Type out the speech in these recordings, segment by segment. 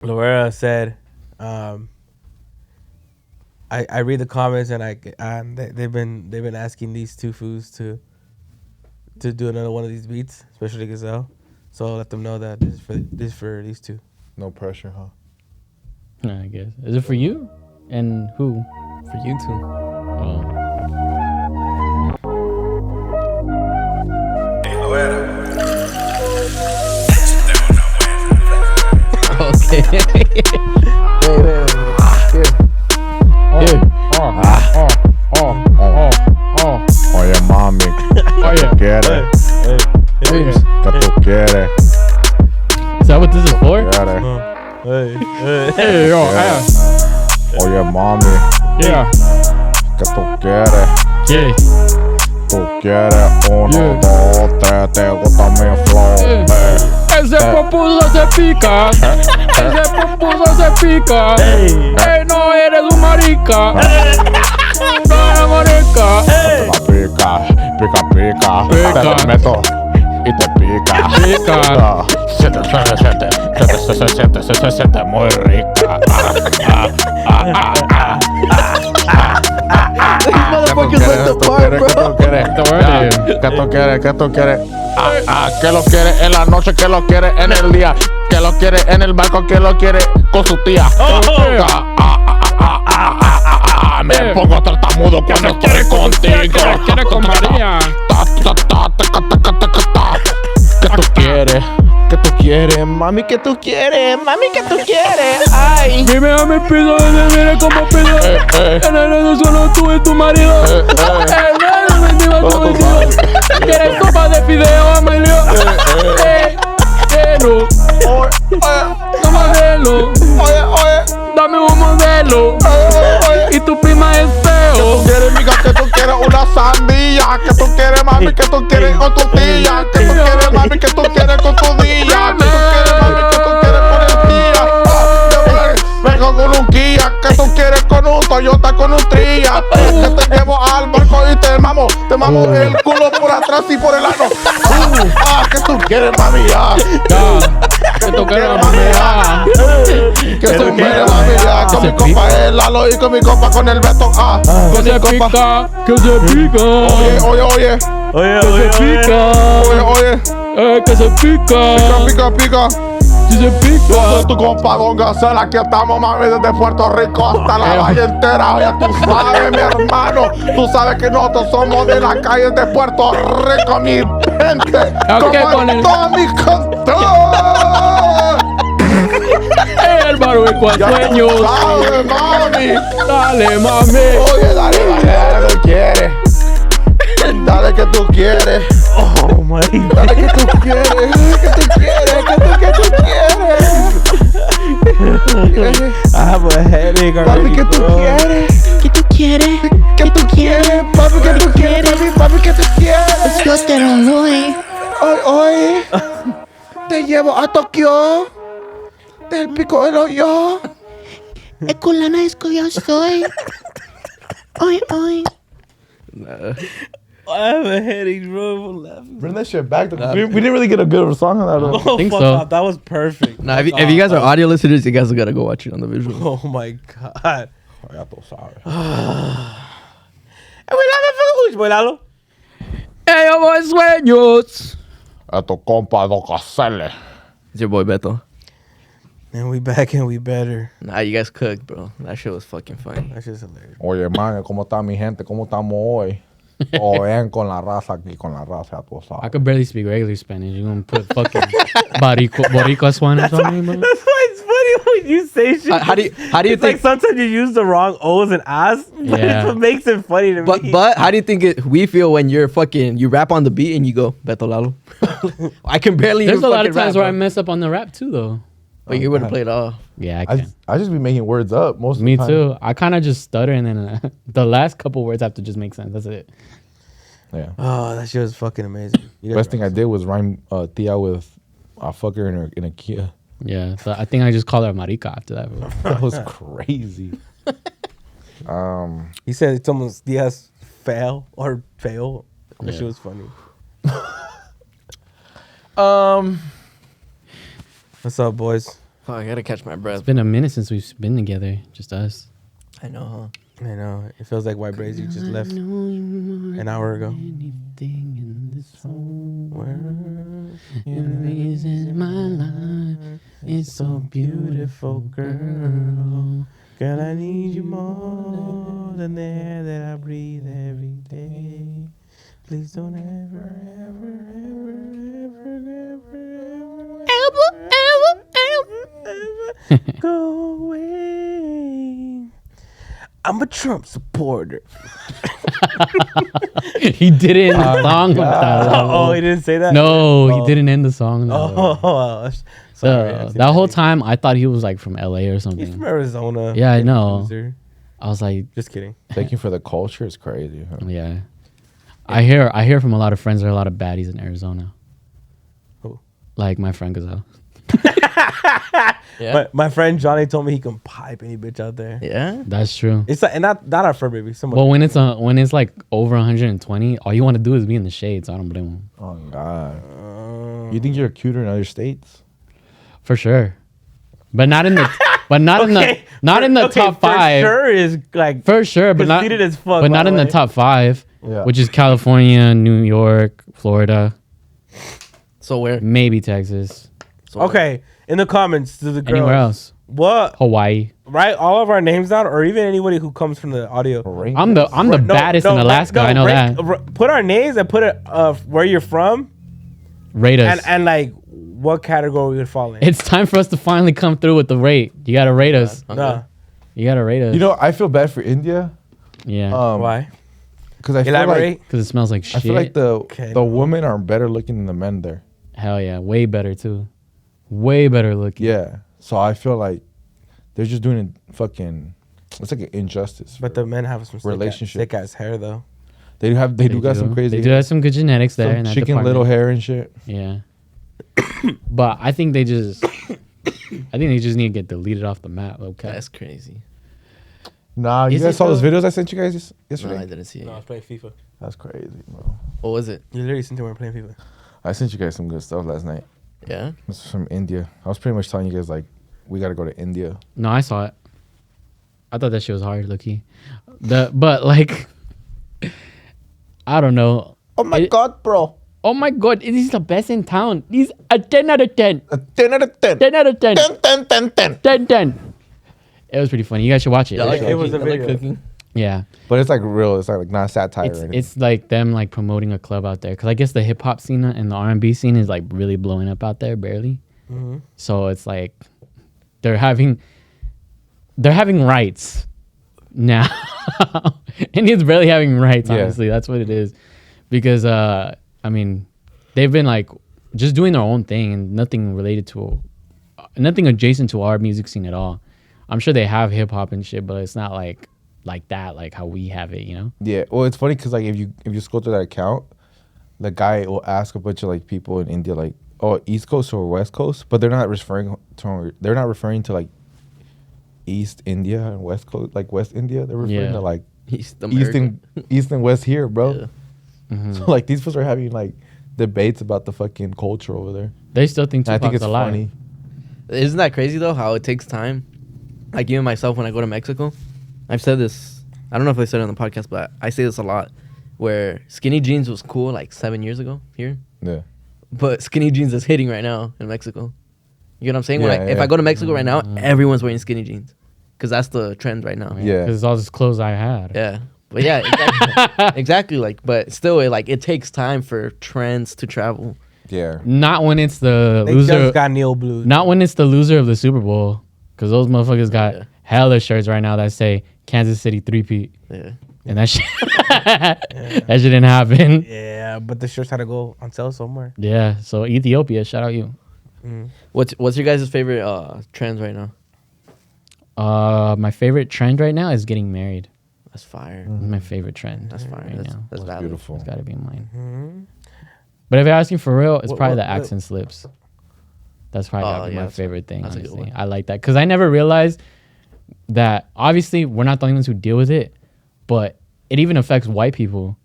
Laura said, I read the comments and they've been asking these two fools to do another one of these beats, especially Gazelle. So I'll let them know that this is for these two. No pressure, huh? I guess. Is it for you? And who? For you two. Oh. Okay. Oye, mami. Oye. ¿Qué quieres? ¿Qué tú quieres? Is that what this is for? ¿Quieres? Hey, yo, Oye, mami. yeah. ¿Qué tú quieres? Yeah. Tú quieres 1, 2, 3, te gusta mi flow. Ese popuso se pica. Ese popuso se pica. Ey, no eres un marica. No eres marica. La pica, pica, pica. Te la meto y te pica. Pica. Se siente muy rica. ¿Qué tú quieres? ¿Qué tú quieres? ¿Qué lo quieres en la noche? ¿Qué lo quieres en el día? ¿Qué lo quieres en el barco? ¿Qué lo quieres con su tía? Me pongo tartamudo cuando estoy contigo. ¿Quieres con María? ¿Qué tú quieres? ¿Qué tú quieres? Mami, ¿qué tú quieres? Mami, ¿qué tú quieres? Ay. Dime a mi piso, mire como piso. En el solo tú y tu marido. ¿Quieres sopa de fideo, Amelio? Quiero. No modelo. Dame un modelo. Y tu prima es feo. ¿Qué tú quieres, miga? ¿Qué tú quieres? Una sandía. ¿Qué tú quieres, mami? ¿Qué tú quieres con tu tía? ¿Qué tú quieres, mami? ¿Qué tú quieres con tu día? ¿Qué tú quieres, mami? ¿Qué tú quieres con el día? Vengo con un Kia. ¿Qué tú quieres con un Toyota con un Tria? Que te llevo al barco y te mamo el culo por atrás y por el ano. ¿Qué tú quieres, mami? ¿Qué tú quieres, mami? ¿Qué tú quieres, mami? Con mi compa el Lalo y con mi compa con el Beto. Que se pica, que se pica. Oye. Que se pica. Oye. Que se pica. Pica. Que se pica. Soy tu compa Don Gacela, aquí estamos, mami, desde Puerto Rico hasta la valle entera. Oye, tú sabes, mi hermano, tú sabes que nosotros somos de las calles de Puerto Rico, mi gente. Como Tommy Control. El barbeco al sueño. Dale, mami. Dale, mami. Oye, dale, ¿qué tú quieres? Dale, que tú quieres. Oh my God. Dale, que tú quieres. ¿Qué tú quieres? ¿Qué tú quieres? I have a headache already. Papi, ¿qué tú quieres? ¿Qué tú quieres? ¿Qué tú quieres? Papi, ¿qué tú quieres? Papi, ¿qué tú quieres? Yo te lo doy. Hoy te llevo a Tokio. Del pico del hoyo. Culana es que yo soy. Hoy. I have a headache, bro. I'm laughing. Bring that shit back. We didn't really get a good song on that. Oh, think fuck so. off. That was perfect. Nah, if you guys are audio listeners, you guys gotta go watch it on the visual. Oh my God. Ya tú sabes. Lalo. Ellos voy sueños. A tu compa Don Gacela. It's your boy Beto. And we back and we better. Nah, you guys cooked, bro. That shit was fucking funny. That's just hilarious. Oye, man, ¿cómo está mi gente? ¿Cómo estamos hoy? Ven con la raza aquí, con la raza, ya tú I sabes. could barely speak regular Spanish. You gonna put fucking Boricua Spanish on me, bro? That's why it's funny when you say shit. How do you It's think? like sometimes you use the wrong O's and A's, but Yeah. it's what makes it funny to me. But how do you think we feel when you rap on the beat and you go Beto Lalo? I can barely. There's even a lot of fucking times rap, where I bro. mess up on the rap too, though. But you would have played off. Yeah, I can. I just be making words up most of Me the time. too. I kind of just stutter, and then the last couple words have to just make sense. That's it. Yeah. Oh, that shit was fucking amazing. You guys Best thing I did was rhyme Tia with a fucker in a Kia. Yeah, so I think I just called her marica after that. Bro. That was crazy. He said it's almost Diaz fail. That Yeah. shit was funny. What's up, boys? Oh, I gotta catch my breath. It's been a minute since we've been together, just us. I know, huh? I know. It feels like White Brazy just left an hour ago. Anything in this whole World, the reason my life is so beautiful, girl. Girl, I need you more than the air that I breathe every day. Please don't ever, ever go away. I'm a Trump supporter. He did it in the song. Oh, he didn't say that? No, he didn't end the song. Oh, sorry. That whole time, I thought he was like from LA or He's something. from Arizona. Yeah, I know. Loser. I was like, Just kidding. Thank you for the culture. It's crazy. Huh? yeah. I hear from a lot of friends there are a lot of baddies in Arizona. Who? Like my friend Gazelle. Yeah. But my friend Johnny told me he can pipe any bitch out there. Yeah. That's true. It's like, and not our fur baby. Someone. Well, when it's like over 120, all you want to do is be in the shade. So I don't blame him. Oh God. You think you're cuter in other states? For sure, but not in the top five. For sure is like For sure, but not conceited as fuck, but by not the in the way. top five, Yeah. which is California, New York, Florida, So where? maybe Texas, So where? Okay, in the comments to the girls. anywhere else, What? Hawaii. Write all of our names down, or even anybody who comes from the audio. I'm the baddest in Alaska. I know that. Put our names and put it where you're from Rate us. and like what category we would fall in. It's time for us to finally come through with the rate. You gotta rate us. Nah. You gotta rate us. You know, I feel bad for India. yeah, Why? Because I Elaborate. feel like because it smells like shit. I feel like the Okay. women are better looking than the men there. Hell yeah, way better too. Way better looking. Yeah. So I feel like they're just doing a fucking. It's like an injustice. But the men have some Relationship. sick ass hair though. They do got some crazy. They do have some good genetics there. some in that chicken department. little hair and shit. Yeah. But I think they just need to get deleted off the map. Okay. That's crazy. Nah, you Is guys it saw those though? videos I sent you guys No, yesterday. I didn't see it. No, I was playing FIFA. That's crazy, bro. What was it? You literally sent me when playing FIFA. I sent you guys some good stuff last night. Yeah. This is from India. I was pretty much telling you guys like we got to go to India. No, I saw it. I thought that shit was hard, Lucky. But like, I don't know. Oh my It- god, bro! Oh my god, this is the best in town. These a 10 out of 10. A 10 out of 10. 10 out of 10. 10, 10, 10, 10. 10, 10. It was pretty funny. You guys should watch it. Yeah, I like It was cooking. a I like video. cooking. Yeah. But it's like real. It's like not satire or anything. It's like them like promoting a club out there. Cause I guess the hip hop scene and the R&B scene is like really blowing up out there barely. Mm-hmm. So it's like they're having rights now. Indians barely having rights, Yeah. honestly. That's what it is. Because I mean, they've been like just doing their own thing and nothing related to nothing adjacent to our music scene at all. I'm sure they have hip hop and shit, but it's not like that, like how we have it, you know? Yeah. Well, it's funny because like if you scroll through that account, the guy will ask a bunch of like people in India like, oh, East Coast or West Coast, but they're not referring to like East India and West Coast, like West India. They're referring Yeah. to like East America. East and West here, bro. Yeah. Mhm. So like these folks are having like debates about the fucking culture over there. They still think And I think Tupac's it's alive. funny. Isn't that crazy though? How it takes time. Like even myself when I go to Mexico, I've said this. I don't know if I said it on the podcast, but I say this a lot. Where skinny jeans was cool like 7 years ago here, Yeah. but skinny jeans is hitting right now in Mexico. You get what I'm saying? Yeah, If yeah. I go to Mexico right now, everyone's wearing skinny jeans, because that's the trend right now. Yeah. Because it's all this clothes I had. Yeah. But yeah, exactly. Exactly. Like, but still, it takes time for trends to travel. Yeah. Not when it's the They loser. just got Neil Blue. Not when it's the loser of the Super Bowl. Because those motherfuckers got Yeah. hella shirts right now that say Kansas City 3-peat. Yeah. And that shit, that shit didn't happen. Yeah, but the shirts had to go on sale somewhere. Yeah. So Ethiopia, shout out you. What's your guys' favorite trends right now? My favorite trend right now is getting married. That's fire. My favorite trend. That's fire. right That's now. that's valid. Beautiful. It's got to be mine. But if you're asking for real, it's probably the accent slips. That's probably Oh, gotta be yeah, my that's favorite thing. that's a good Honestly, one. I like that because I never realized that. Obviously, we're not the only ones who deal with it, but it even affects white people.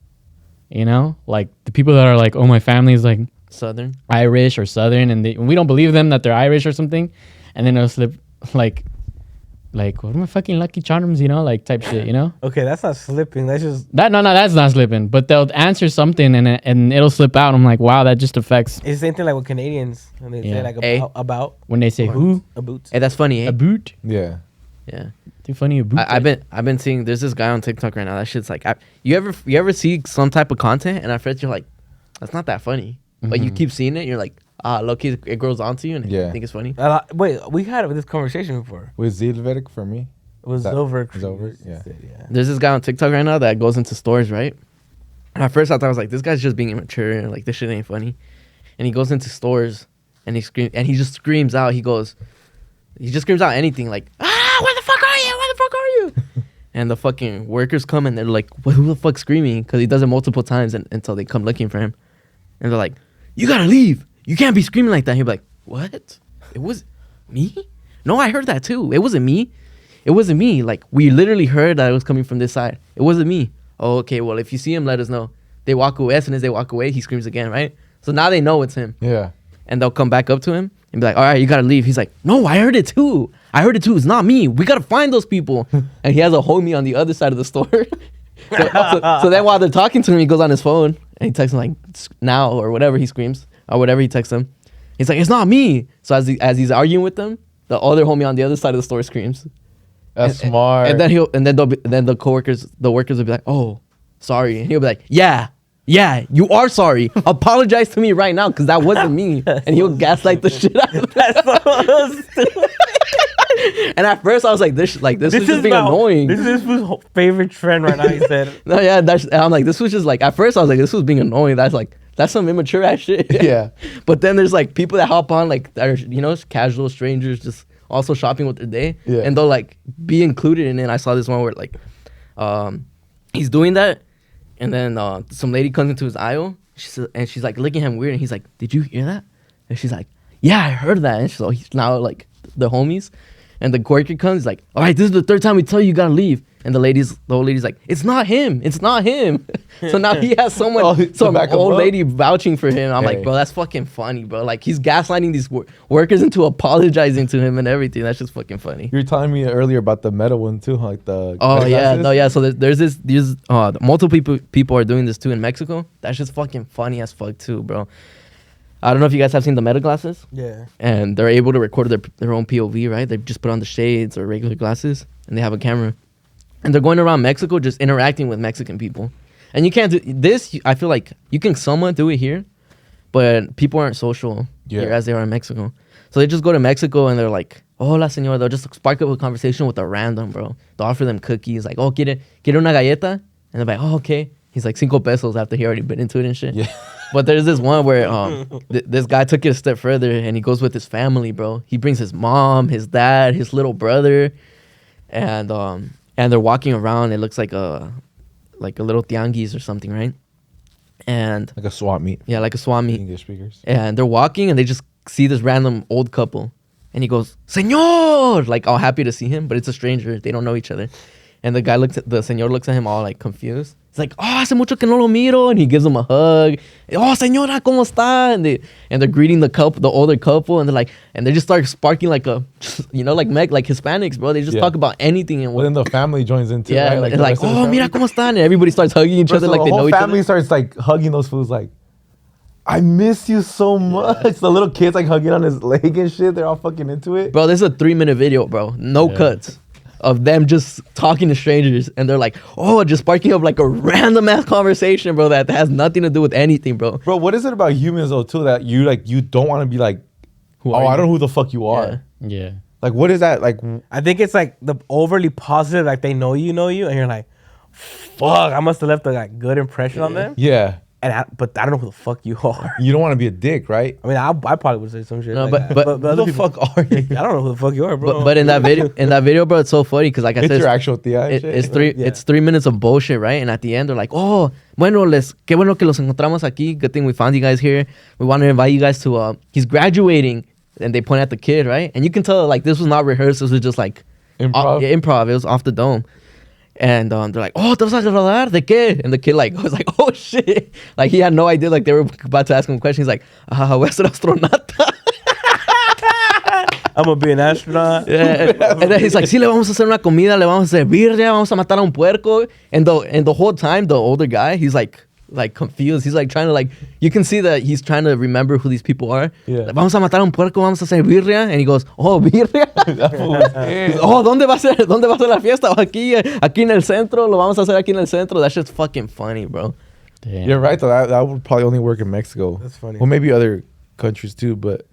You know, like the people that are like, "Oh, my family is like Southern. Irish or Southern," and we don't believe them that they're Irish or something, and then it'll slip like what are my fucking Lucky Charms, you know, like type shit, you know. Okay, that's not slipping. That's just. That's not slipping. But they'll answer something and it'll slip out. I'm like, wow, that just affects It's the same thing like with Canadians when they say like Hey. about when they say who a boot. Hey, that's funny. Eh? a boot. Yeah. Yeah. Too funny a boot. I've been seeing. There's this guy on TikTok right now. That shit's like, you ever see some type of content and at first you're like, that's not that funny, but you keep seeing it. You're like, look, it grows onto you and you think it's funny. Wait, we had this conversation before. With Zilverk for me. It was That- over. it's over, yeah. There's this guy on TikTok right now that goes into stores, right? And at first I thought I was like, this guy's just being immature and like this shit ain't funny. And he goes into stores and he just screams out. He just screams out anything like, where the fuck are you? Where the fuck are you? And the fucking workers come and they're like, who the fuck's screaming? Because he does it multiple times until they come looking for him. And they're like, you gotta leave. You can't be screaming like that. He'll be like, what? It was me? No, I heard that too. It wasn't me. It wasn't me. Like, we literally heard that it was coming from this side. It wasn't me. Oh, okay, well, if you see him, let us know. They walk away. As soon as they walk away, he screams again, right? So now they know it's him. Yeah. And they'll come back up to him and be like, all right, you got to leave. He's like, no, I heard it too. It's not me. We got to find those people. And he has a homie on the other side of the store. so then while they're talking to him, he goes on his phone and he texts him like, now or whatever he screams or whatever he texts him. He's like, it's not me. So as he's arguing with them, the other homie on the other side of the store screams. That's smart. And then the workers will be like, "Oh, sorry," and he'll be like, "Yeah, you are sorry. Apologize to me right now, because that wasn't me." And he'll gaslight the shit out of that. And at first I was like, "This was just being annoying." This is his favorite trend right now. He said, No, yeah, I'm like, this was just like, at first I was like, this was being annoying. That's some immature ass shit. Yeah. But then there's like people that hop on like that are casual strangers just also shopping with their day, Yeah. and they'll like be included in it. And I saw this one where like he's doing that, and then some lady comes into his aisle, and she's like looking at him weird, and he's like, "Did you hear that?" And she's like, "Yeah, I heard that." And so he's now like the homies, and the worker comes like, "All right, this is the third time we tell you gotta leave." And the old lady's like, "It's not him. So now he has some back him old up? lady vouching for him. I'm like, Hey. bro, that's fucking funny, bro. Like, he's gaslighting these workers into apologizing to him and everything. That's just fucking funny. You were telling me earlier about the meta one too, huh? Like the Oh meta yeah, glasses? no, yeah. So there's multiple people are doing this too in Mexico. That's just fucking funny as fuck too, bro. I don't know if you guys have seen the meta glasses, "Yeah, and they're able to record their own POV, right? They just put on the shades or regular glasses, and they have a camera, and they're going around Mexico just interacting with Mexican people. And you can't do this. I feel like you can somewhat do it here, but people aren't social here as they are in Mexico. So they just go to Mexico and they're like, "Hola, señor." They'll just spark up a conversation with a random, bro. They'll offer them cookies, like, "Oh, quiere una galleta?" And they're like, "Oh, okay." He's like, 5 pesos after he already been into it and shit. Yeah. But there's this one where this guy took it a step further and he goes with his family, bro. He brings his mom, his dad, his little brother, and they're walking around. It looks like a little tianguis or something, right? And Like a swap meet. yeah, like a swap meet. English speakers. And they're walking and they just see this random old couple. And he goes, "Señor!" Like all happy to see him, but it's a stranger. They don't know each other. And the señor looks at him all like confused. He's like, "Oh, hace mucho que no lo miro." And he gives him a hug. "Oh, señora, ¿cómo está?" And they're greeting the older couple, and they just start sparking like like Hispanics, bro. They just Yeah. talk about anything. And Well, then the family joins in too. yeah, right? and the rest of the "Oh, family. mira cómo están," and everybody starts hugging each Bro, other so like the they know whole each family other. starts like hugging those fools like, "I miss you so much." The little kids like hugging on his leg and shit. They're all fucking into it. Bro, this is a 3-minute video, bro. No cuts of them just talking to strangers, and they're like, just sparking up like a random ass conversation, bro, that has nothing to do with anything, bro. Bro, what is it about humans though too that you don't want to be like, are I you?" don't know who the fuck you are. Yeah. Like, what is that like? I think it's like the overly positive, like they know you, and you're like, fuck, I must have left a like good impression on them. Yeah, But I don't know who the fuck you are. you don't want to be a dick, right? I mean, I probably would say some shit. No, like but that. Who other the people- fuck are you? I don't know who the fuck you are, bro. But in that video, bro, it's so funny because like I It's said, your actual tia. and shit. it's 3 minutes of bullshit, right? And at the end, they're like, "Oh, bueno, qué bueno que los encontramos aquí. Good thing we found you guys here. We want to invite you guys to he's graduating." And they point at the kid, right? And you can tell like this was not rehearsed. This was just like Improv? improv. It was off the dome. And they're like, "Oh, ¿te vas a graduar? ¿De qué?" And the kid like was like, "Oh shit!" Like he had no idea. Like they were about to ask him a question. He's like, "Voy a ser astronauta." I'm gonna be an astronaut. Yeah, and then he's like, sí, le vamos a hacer una comida, le vamos a hacer birria, vamos a matar a un puerco. And the whole time, the older guy, he's like confused. He's like trying to like, you can see that he's trying to remember who these people are. Yeah. Like, vamos a matar a un puerco, vamos a hacer birria. And he goes, oh, birria. He's, oh, ¿dónde va a ser la fiesta? Aquí en el centro, lo vamos a hacer aquí en el centro. That shit's fucking funny, bro. Damn. You're right though. That would probably only work in Mexico. That's funny. Well, maybe other countries too, but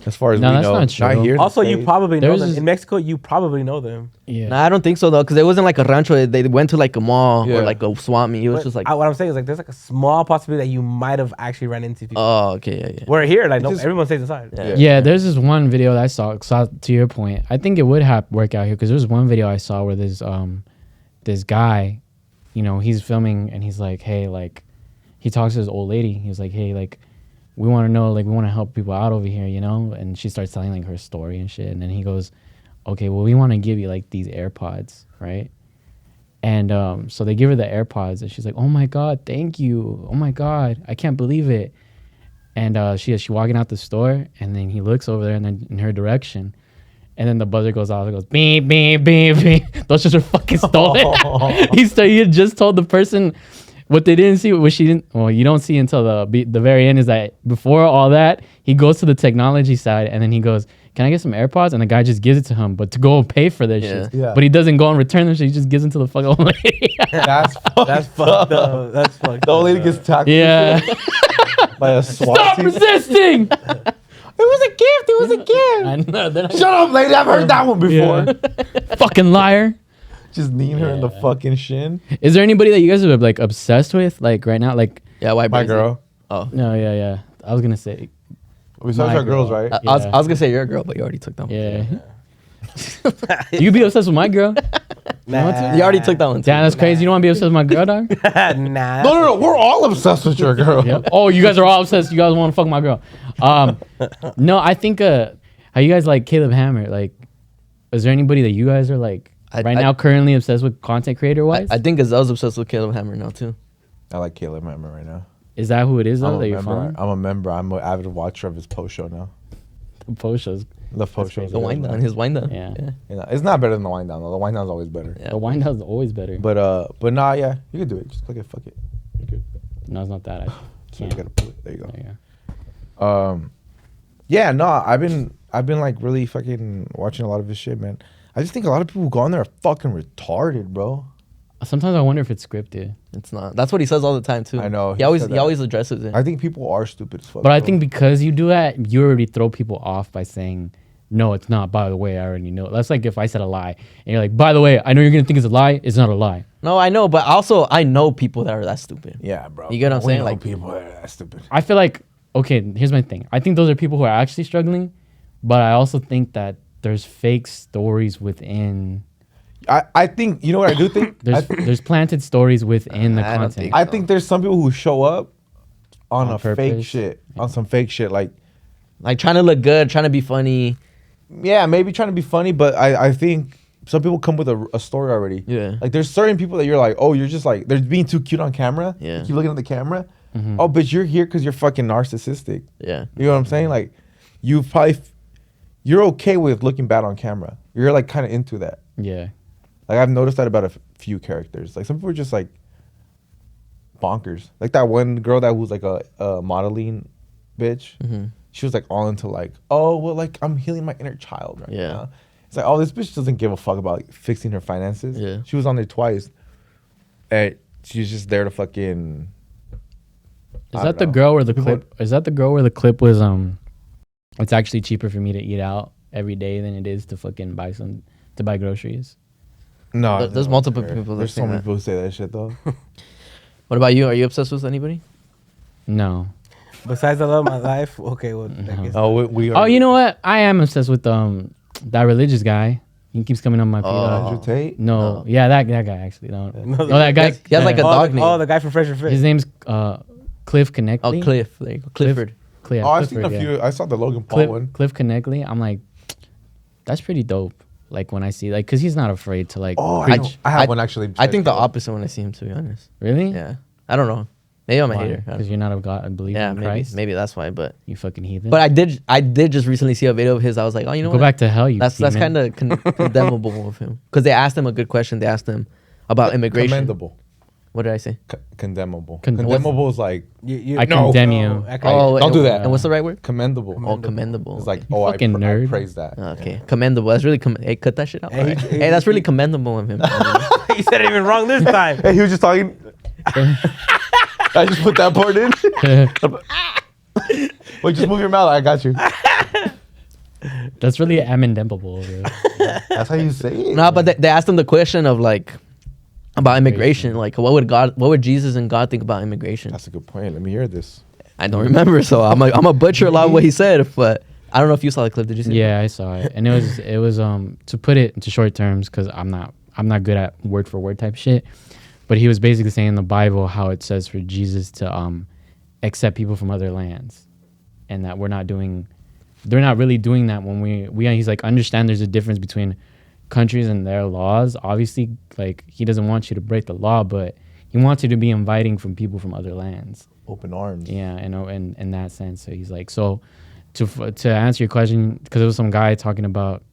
as far as No, we that's know, not true. here. in the Also, you States. probably know There's them. this- In Mexico, you probably know them. Yeah. Nah, I don't think so though, because it wasn't like a rancho. They went to like a mall Yeah. or like a swap meet. It was But just like, what I'm saying is like there's like a small possibility that you might have actually run into people. oh, okay, yeah, yeah. Where here, like no, just- everyone stays inside. Yeah. Yeah, there's this one video that I saw to your point. I think it would work out here because there's one video I saw where this guy, you know, he's filming and he's like, hey, like, he talks to this old lady. He's like, hey, like, we want to know, like, we want to help people out over here, you know? And she starts telling like her story and shit. And then he goes, okay, well, we want to give you like these AirPods, right? And so they give her the AirPods and she's like, oh my God, thank you. Oh my God, I can't believe it. And she walking out the store, and then he looks over there and then in her direction, and then the buzzer goes off. It goes beep beep beep beep. Those shits are fucking stolen. He had just told the person what they didn't see, what she didn't. Well, you don't see until the very end. Is that before all that, he goes to the technology side, and then he goes, "Can I get some AirPods?" And the guy just gives it to him, but to go pay for this Yeah. shit. Yeah. But he doesn't go and return them. So he just gives them to the fucking old lady. That's That's fucked up. That's fucked the old lady up. gets tackled Yeah. by a SWAT Stop team. resisting. It was a gift. It was a gift. I know. They're not- Shut up, lady. I've heard that one before. Yeah. Fucking liar. Just kneeing her in the Yeah. fucking shin. Is there anybody that you guys are like obsessed with, like right now? Like, Yeah, white My boys. girl. Oh. no, yeah. I was gonna say, Besides My our girls, girl. right? I was Yeah. gonna say you're a girl, but you already took that one. yeah. You be obsessed with my girl? Nah. You already took that one. Too. Damn, that's crazy. You don't want to be obsessed with my girl, dog? Nah. No. We're all obsessed with your girl. Yep. Oh, you guys are all obsessed. You guys want to fuck my girl. No, I think how you guys like Caleb Hammer? Like, is there anybody that you guys are like I- right I- now currently obsessed with content creator wise? I think Gazelle's obsessed with Caleb Hammer now too. I like Caleb Hammer right now. Is that who it is though I'm that a you're member. following? I'm a member. I'm an avid watcher of his post show now. The post shows. Love post shows. crazy. The wind down, his wind down. Yeah. Yeah, it's not better than the wind down though. The wind down's always better. Yeah. The wind down's always better. But nah, yeah, you can do it. Just click it. Fuck it. You're good. No, it's not that. I So you can't. gotta pull it. There you go. There you go. Yeah, no, I've been like really fucking watching a lot of his shit, man. I just think a lot of people who go on there are fucking retarded, bro. Sometimes I wonder if it's scripted. It's not. That's what he says all the time too. I know, He he always said he that. always addresses it. I think people are stupid as fuck. But I bro. think because you do that, you already throw people off by saying, no, it's not. By the way, I already know. That's like if I said a lie and you're like, by the way, I know you're going to think it's a lie. It's not a lie. No, I know, but also I know people that are that stupid. yeah, bro. You get what I'm We saying? know Like- people that are that stupid. I feel like, okay, here's my thing. I think those are people who are actually struggling, but I also think that there's fake stories within. I think you know what I do think. There's planted stories within the I don't content. think- I think there's some people who show up on On a fake purpose? shit, on some fake shit. Like, Like trying to look good, trying to be funny. yeah, maybe trying to be funny, but I think some people come with a story already. Yeah. Like, there's certain people that you're like, oh, you're just like, they're being too cute on camera. Yeah. You keep looking at the camera. Mhm. Oh, but you're here because you're fucking narcissistic. Yeah. You know what I'm saying? Like, you probably, you're okay with looking bad on camera. You're like kind of into that. Yeah. Like, I've noticed that about a few characters. Like, some people are just like bonkers. Like that one girl that was like a modeling bitch. Mm-hmm. She was like all into like, oh, well, like I'm healing my inner child right Yeah. now. It's like, oh, this bitch doesn't give a fuck about like, fixing her finances. Yeah. She was on there twice. And she's just there to fucking. Is I that don't the know. girl where the People- clip? Is that the girl where the clip was it's actually cheaper for me to eat out every day than it is to fucking buy groceries. No, There's no, multiple fair. people that There's say so many that. people who say that shit though. What about you? Are you obsessed with anybody? No. Besides, I love my life. Okay, well, I guess. Oh, we Oh, you know what? I am obsessed with that religious guy. He keeps coming on my feed. Andrew Tate. No, No. yeah, that guy actually. No, No, that guy. He has like a Oh, dog the, name. oh, the guy from Fresh and Fit. His name's Cliff Connectley. Oh, Cliff. There you go. Clifford. Cliff. Oh, I've seen Clifford, a yeah. few. I saw the Logan Paul one. Cliff Connectley. I'm like, that's pretty dope. Like when I see cause he's not afraid to like Oh, I, know. preach. I have I- one actually. I think the opposite when I see him, to be honest. Really? Yeah. I don't know. Maybe I'm a hater. Because you're not a God, a believer Yeah, in maybe Christ. maybe that's why. But You fucking heathen. I did just recently see a video of his. I was like, oh, you know Go what? back to hell, you That's demon. kind of condemnable of him, because they asked him a good question. They asked him about immigration. Commendable. What did I say? Condemnable. Con- Condemnable is like You, I condemn you. don't do that. And what's the right word? commendable. Oh, commendable. It's like, You oh, fucking I nerd. praise that. Okay, commendable. That's really hey, cut that shit out. Hey, Hey, that's really commendable of him. he said it even wrong this time. Hey, he was just talking. I just put that part in. Wait, just move your mouth. I got you. That's really amendable. That's how you say it. No, but they asked him the question of like about immigration. Like, what would Jesus and God think about immigration? That's a good point. Let me hear this. I don't remember, so I'm a butcher a lot of what he said. But I don't know if you saw the clip. Did you see? Yeah, I saw it, and it was to put it into short terms, because I'm not good at word for word type shit. But he was basically saying in the Bible how it says for Jesus to accept people from other lands, and that they're not really doing that when he's like, understand there's a difference between countries and their laws. Obviously, like, he doesn't want you to break the law, but he wants you to be inviting from people from other lands. Open arms. Yeah, in that sense. So he's like, so to answer your question, because there was some guy talking about,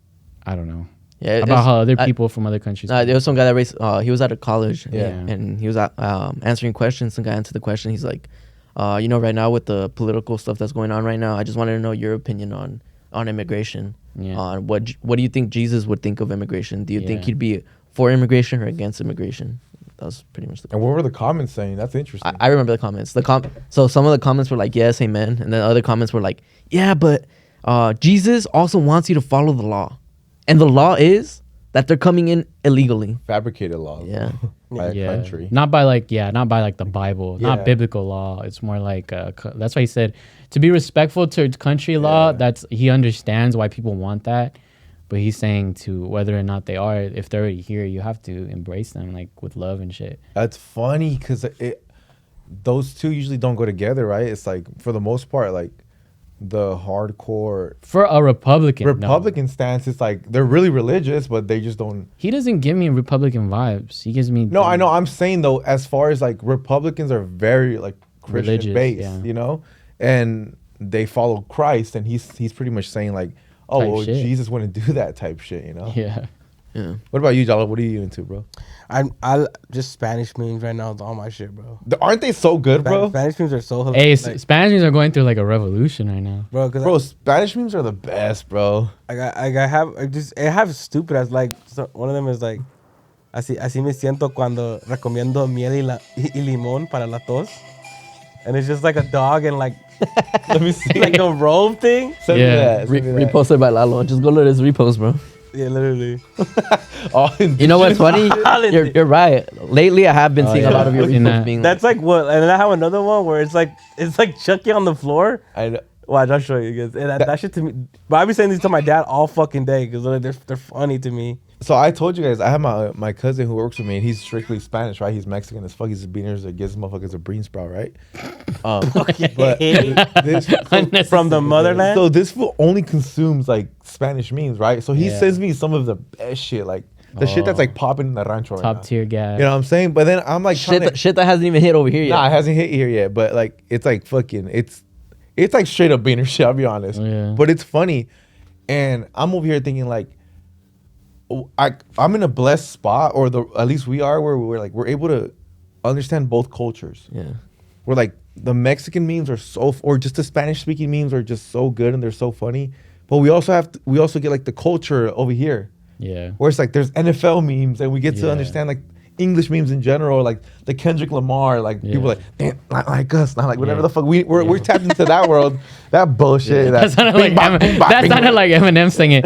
I don't know, Yeah, about how other people from other countries. there was some guy that raised. He was at a college. Yeah. and he was answering questions. Some guy answered the question. He's like, right now with the political stuff that's going on right now, I just wanted to know your opinion on immigration. Yeah. What do you think Jesus would think of immigration? Do you think Yeah. he'd be for immigration or against immigration? That was pretty much the. And what were the comments saying? That's interesting. I remember the comments. So some of the comments were like, yes, amen, and then other comments were like, yeah, but Jesus also wants you to follow the law, and the law is that they're coming in illegally. Fabricated laws. Yeah. By a country. Not by like the Bible, Yeah. not biblical law. It's more like that's why he said to be respectful to country law. Yeah. That's, he understands why people want that, but he's saying to whether or not they are, if they're already here, you have to embrace them like with love and shit. That's funny because those two usually don't go together, right? It's like, for the most part, like the hardcore For a Republican, no. stance, it's like they're really religious, but they just don't. He doesn't give me Republican vibes. He gives me No, I know. I'm saying though, as far as like Republicans are very like Christian Religious, based, yeah. you know, and they follow Christ, and he's pretty much saying like, oh, Type well, shit. Jesus wouldn't do that type shit, you know. Yeah. Yeah. What about you, Jala? What are you into, bro? I just Spanish memes right now is all my shit, bro. Aren't they so good, bro? Spanish memes are so Hey, hilarious. Spanish are going through like a revolution right now. Bro, because Bro, Spanish memes are the best, bro. I have stupid as like one of them is like así me siento cuando recomiendo miel y limón para la tos, and it's just like a dog and like Let me see. like a robe thing. Send Yeah. me that. Send me that. Reposted by Lalo. Just go to his repost, bro. Yeah, literally. Oh, You know what's funny? You're right. Lately, I have been seeing a yeah. lot of your I've seen reposts that. being. That's like what, and then I have another one where it's like Chucky on the floor. I know. Watch, I'll show you guys. And that shit to me, but I be saying these to my dad all fucking day because they're funny to me. So I told you guys, I have my cousin who works with me, and he's strictly Spanish, right? He's Mexican as fuck. He's a beaners that gives motherfuckers a bean sprout, right? But this, From the motherland. so this fool only consumes like Spanish memes, right? So he Yeah. sends me some of the best shit, like the shit that's like popping in the rancho right now. Top tier guy. You know what I'm saying? But then I'm like, shit that hasn't even hit over here yet. nah, it hasn't hit here yet. But like, it's like fucking, it's like straight up beaner shit. I'll be honest. Yeah. But it's funny, and I'm over here thinking like, I'm in a blessed spot, or at least we are, where we're able to understand both cultures. Yeah. Where like the Mexican memes are or just the Spanish speaking memes are just so good and they're so funny. But we also get like the culture over here, Yeah. where it's like there's NFL memes, and we get to Yeah. understand like English memes in general, like the Kendrick Lamar, like Yeah. people like, damn, not like us, not like whatever Yeah. the fuck we're tapped into that world, that bullshit. That sounded like Eminem singing.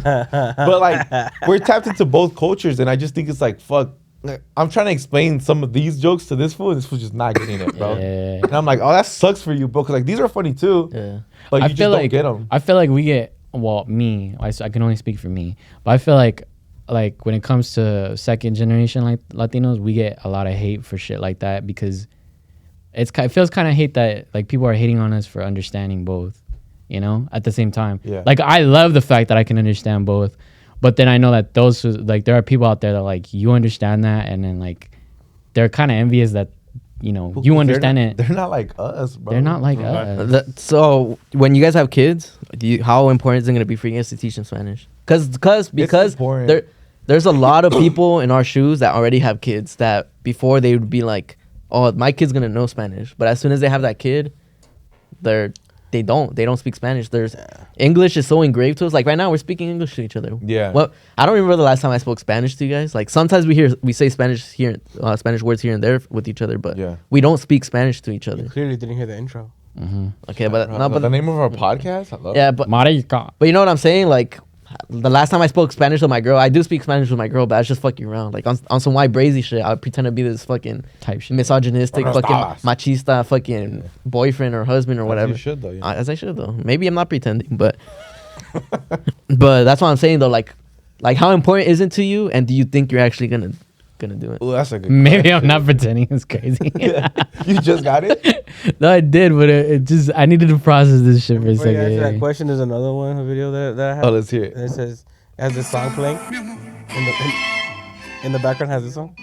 But like we're tapped into both cultures, and I just think it's like fuck. Like, I'm trying to explain some of these jokes to this fool, and this fool's just not getting it, bro. Yeah. And I'm like, oh, that sucks for you, bro, because like these are funny too, Yeah. but you I just feel don't like get them. I feel like we get, well, me, I can only speak for me, but I feel like when it comes to second generation like Latinos, we get a lot of hate for shit like that, because it feels kind of hate that like people are hating on us for understanding both, you know, at the same time. Yeah. Like I love the fact that I can understand both, but then I know that there are people out there that like, you understand that, and then like they're kind of envious that you know, you understand it. They're not like us, bro. They're not like us. So when you guys have kids, how important is it gonna be for you guys to teach them Spanish? Because important. there's a lot of people in our shoes that already have kids that before they would be like, oh, my kid's gonna know Spanish, but as soon as they have that kid, they don't speak Spanish. There's English is so engraved to us. Like right now, we're speaking English to each other. Yeah. Well, I don't remember the last time I spoke Spanish to you guys. Like sometimes we say Spanish here, Spanish words here and there with each other, but we don't speak Spanish to each other. Clearly didn't hear the intro. Okay, but no, but the name of our podcast. I love yeah, it. but Marica. you know what I'm saying? Like the last time I spoke Spanish with my girl, I do speak Spanish with my girl, but I was just fucking around. Like on some white brazy shit, I would pretend to be this fucking Type shit. misogynistic, Buenos fucking dias. machista, fucking boyfriend or husband or whatever. You should though. Yeah. As I should though. Maybe I'm not pretending, but but that's what I'm saying though. Like how important is it to you, and do you think you're actually gonna do it? Ooh, that's a good. Maybe I'm not pretending. It's crazy. You just got it. No, I did, but it just I needed to process this shit for a Before you answer that second. question, there's another one, a video that I have. Oh, let's hear And it. it says, it has this song playing. In the background has this song.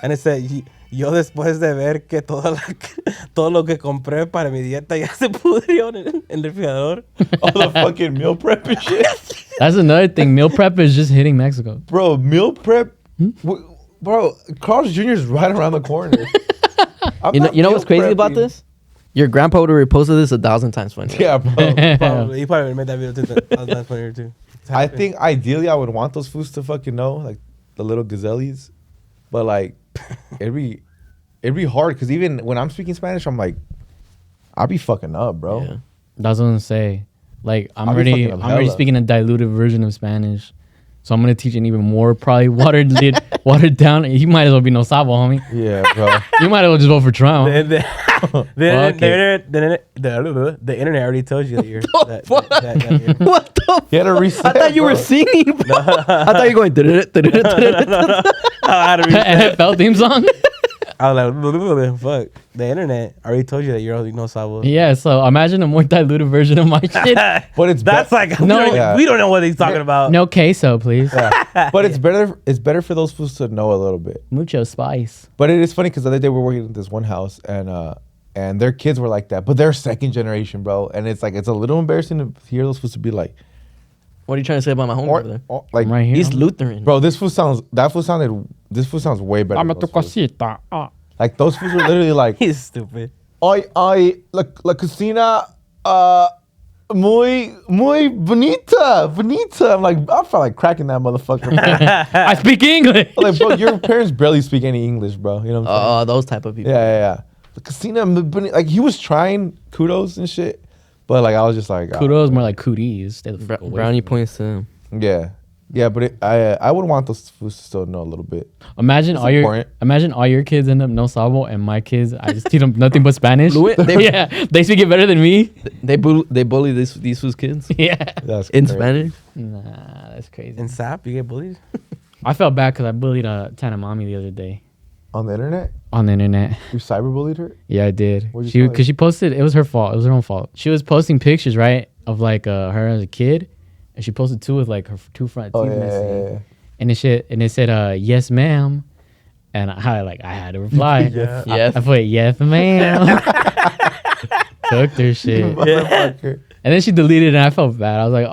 And it said, yo después de ver que todo lo que compré para mi dieta ya se pudrió en el refrigerador. All the fucking meal prep and shit. That's another thing. Meal prep is just hitting Mexico. Bro, meal prep. Bro, Carl's Jr. is right around the corner. You know what's crazy about this? Your grandpa would have reposted this 1,000 times funny. Yeah, bro. Probably. He probably made that video too. That's funnier too. I think ideally I would want those foods to fucking know, like the little gazelles. But like, it'd be hard because even when I'm speaking Spanish, I'm like, I'll be fucking up, bro. Yeah. That's what I'm say. Like I'm I'll be already fucking up already hella. speaking a diluted version of Spanish. So I'm gonna teach an even more probably watered down. You might as well be no sabo, homie. Yeah, bro. You might as well just vote for Trump. The internet already told you that you're. That What the? He had to reset. I thought you were singing, bro. I thought you were going. I had to reset. NFL theme song. I was like, fuck. The internet already told you that you're no sabo. Yeah, so imagine a more diluted version of my shit. But it's That's like No. we don't know what he's talking about. No queso, please. but it's better. It's better for those foods to know a little bit. Mucho spice. But it is funny because the other day we were working at this one house and their kids were like that, but they're second generation, bro. And it's like it's a little embarrassing to hear those foods to be like, What are you trying to say about my home over there? like, I'm right here. He's Lutheran. bro. This food sounds way better. I'm than a tu those foods. cosita. Like those foods were literally like, He's stupid. la cocina muy bonita. I'm like, I felt like cracking that motherfucker. I speak English. I'm like, bro, your parents barely speak any English, bro. You know what I'm saying? Those type of people. Yeah. The casino, like he was trying kudos and shit, but like I was just like, Kudos more like cooties. Stay the fuck away Brownie from me. points to him. yeah, but I would want those foods to still know a little bit. Imagine all your kids end up no sabo, and my kids I just teach them nothing but Spanish. Yeah, they speak it better than me. They bully these fools kids Yeah. That's in crazy. Spanish. Nah, that's crazy. In SAP, you get bullied? I felt bad because I bullied Tana Mommy the other day On the internet, on the internet. you cyberbullied her. Yeah, I did. What'd you tell her? Because she posted, it was her fault. It was her own fault. She was posting pictures, right, of like her as a kid, and she posted two with like her two front teeth missing. And it said, yes, ma'am. And I had to reply. Yes. I put, yes, ma'am. Cooked her shit. Motherfucker. And then she deleted it and I felt bad. I was like, oh.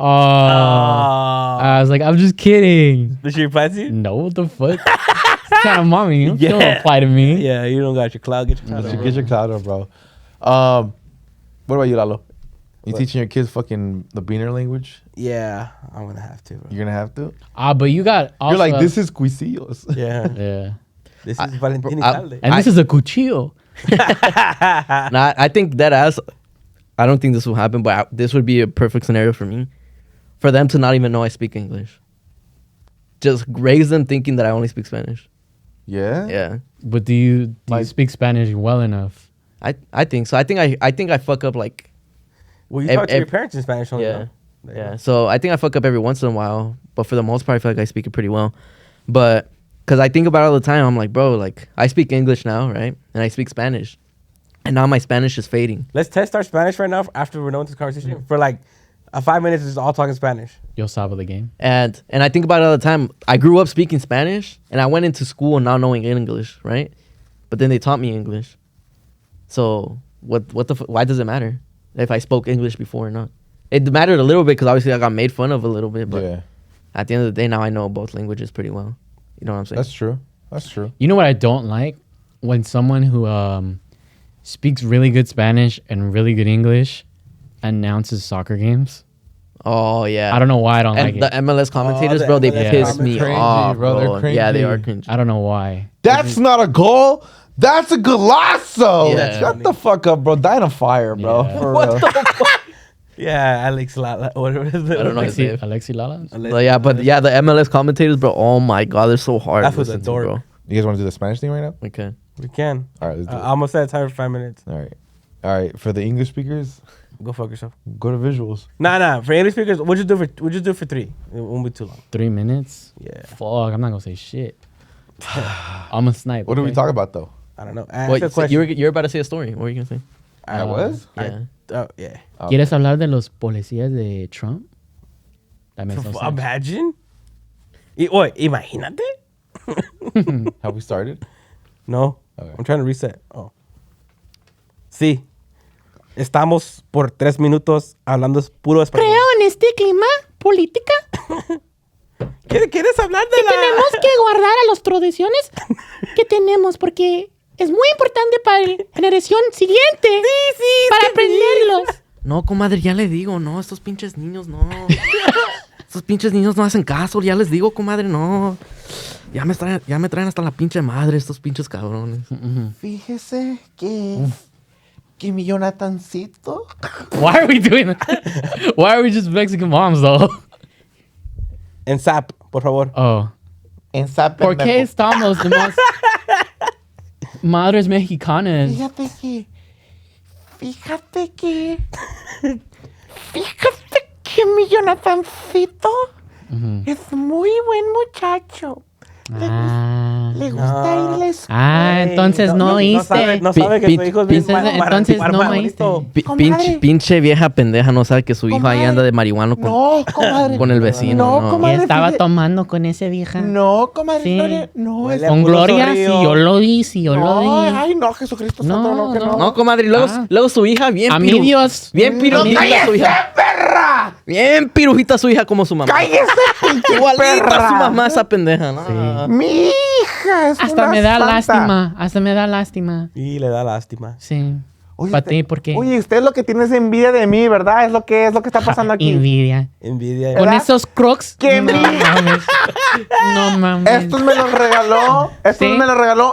I was like, I'm just kidding. Did she reply to you? No, what the fuck? It's kind of mommy. You don't Yeah. apply to me. Yeah, you don't got your cloud. Get your cloud. on, Get your cloud on, bro. What about you, Lalo? You teaching your kids fucking the Beaner language? Yeah, I'm gonna have to. Bro. You're gonna have to. But you got also, You're like, this is cuisillos. Yeah, Yeah. this is Valentin I- Calde. And this is a cuchillo. Nah, I think that I don't think this will happen, but this would be a perfect scenario for me, for them to not even know I speak English. Just raise them thinking that I only speak Spanish. Yeah. Yeah, But do you Like- speak Spanish well enough? I think so. I think I fuck up like Well, you ev- talk to your ev- parents in Spanish only. yeah. though. There you Yeah, go. so I think I fuck up every once in a while, but for the most part, I feel like I speak it pretty well. But because I think about it all the time, I'm like, bro, like I speak English now, right? And I speak Spanish, and now my Spanish is fading. Let's test our Spanish right now after we're done with this conversation for like 5 minutes is all talking Spanish. Yo sabo the game. And I think about it all the time. I grew up speaking Spanish, and I went into school not knowing English, right? But then they taught me English. So why does it matter if I spoke English before or not? It mattered a little bit because obviously I got made fun of a little bit. But at the end of the day, now I know both languages pretty well. You know what I'm saying? That's true. That's true. You know what I don't like? When someone who speaks really good Spanish and really good English announces soccer games. Oh yeah. I don't know why I don't like And the it. MLS commentators, the bro, they MLS piss me cringy, off, bro. bro. They're Yeah, they cringy. are cringy. I don't know why. That's not a goal. That's a golazo. Yeah. Shut the fuck up, bro. Die on fire, bro. Yeah. For real. Yeah, Alex Lala, whatever his name. I don't know. Alexi Lala? But the MLS commentators, bro. Oh my god, they're so hard. That to was a listen to, dork. bro. You guys want to do the Spanish thing right now? Okay. We can. All right, let's do it. I almost said time for 5 minutes. All right. For the English speakers, Go fuck yourself. go to visuals. Nah. For English speakers, we'll just do it for 3. It won't be too long. 3 minutes? Yeah. Fuck, I'm not gonna say shit. I'm a snipe. What do we okay? talk about though? I don't know. Ask Wait, a so question. you're about to say a story. What were you gonna say? I was. Yeah. Oh, yeah. ¿Quieres hablar de los policías de Trump? That makes no sense. Imagine. Wait, imagínate. Have we started? No. Okay. I'm trying to reset. Oh. Sí. Estamos por 3 minutos hablando puro español. Creo en este clima política ¿Quieres hablar de que la...? tenemos que guardar a las tradiciones que tenemos porque es muy importante para la generación siguiente. Sí, para aprenderlos. No, comadre, ya le digo, no, estos pinches niños no. Estos pinches niños no hacen caso, ya les digo, comadre, no. Ya me traen hasta la pinche madre estos pinches cabrones. Fíjese que mi Jonathancito. Why are we doing that? Why are we just Mexican moms, though? En SAP, por favor. Oh. En Zape. ¿Por qué estamos de más madres mexicanas? Fíjate que mi Jonathancito es muy buen muchacho. Le gusta ir a la escuela. Entonces no oíste. No sabe que tu hijo es bien Entonces no bonito. Comadre. Pinche vieja pendeja, no sabe que su hijo ahí Comadre. anda de marihuano con, No, comadre. con el vecino. No, No, Y comadre. estaba fíjate- tomando con esa vieja. No, comadre. Sí. Gloria, no, es... Huele a Con puro Gloria, zorrillo. si yo lo vi, si yo lo No, vi. ay, no, Jesucristo No, santo, no, que no. No, comadre, y luego su hija bien A mí Dios. Bien pirujita ¡Cállese, su hija. perra! Bien pirujita su hija como su mamá. ¡Cállese, pinche Igualita perra! su mamá esa pendeja, ¿no? Mi hija es Hasta una me da santa. lástima. Hasta me da lástima. Y le da lástima. Sí. Oye, ¿Para usted- ti por qué? Oye, usted lo que tiene es envidia de mí, ¿verdad? Es lo que está pasando aquí. Envidia. Envidia. Con ¿Verdad? esos crocs. Que no mi- mames. No mames. Estos me los regaló, Sí.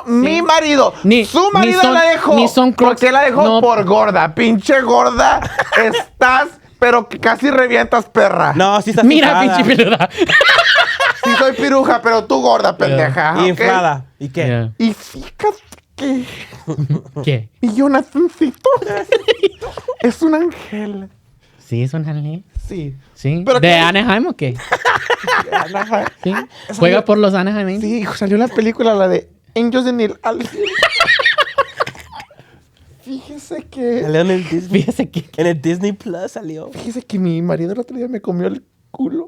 mi marido. Ni- Su ni marido son- la dejó. ni son ¿Por Crocs. qué la dejó? No. Por gorda. Pinche gorda. Estás, pero que casi revientas, perra. No, sí está Mira, inflada. pinche peluda. Sí soy piruja, pero tú gorda, pendeja. Y ¿ok? inflada. ¿Y qué? Yeah. Y fíjate que ¿Qué? mi Jonathancito es un ángel. ¿Sí es un anime? Sí. ¿Sí? ¿Pero ¿De qué? Anaheim o qué? Ajá. ¿Sí? ¿Juega por los Anaheim? Sí, salió la película, la de Angels in the Fíjese que... Salió en el Disney. Fíjese que... En el Disney Plus salió. Fíjese que mi marido el otro día me comió el culo.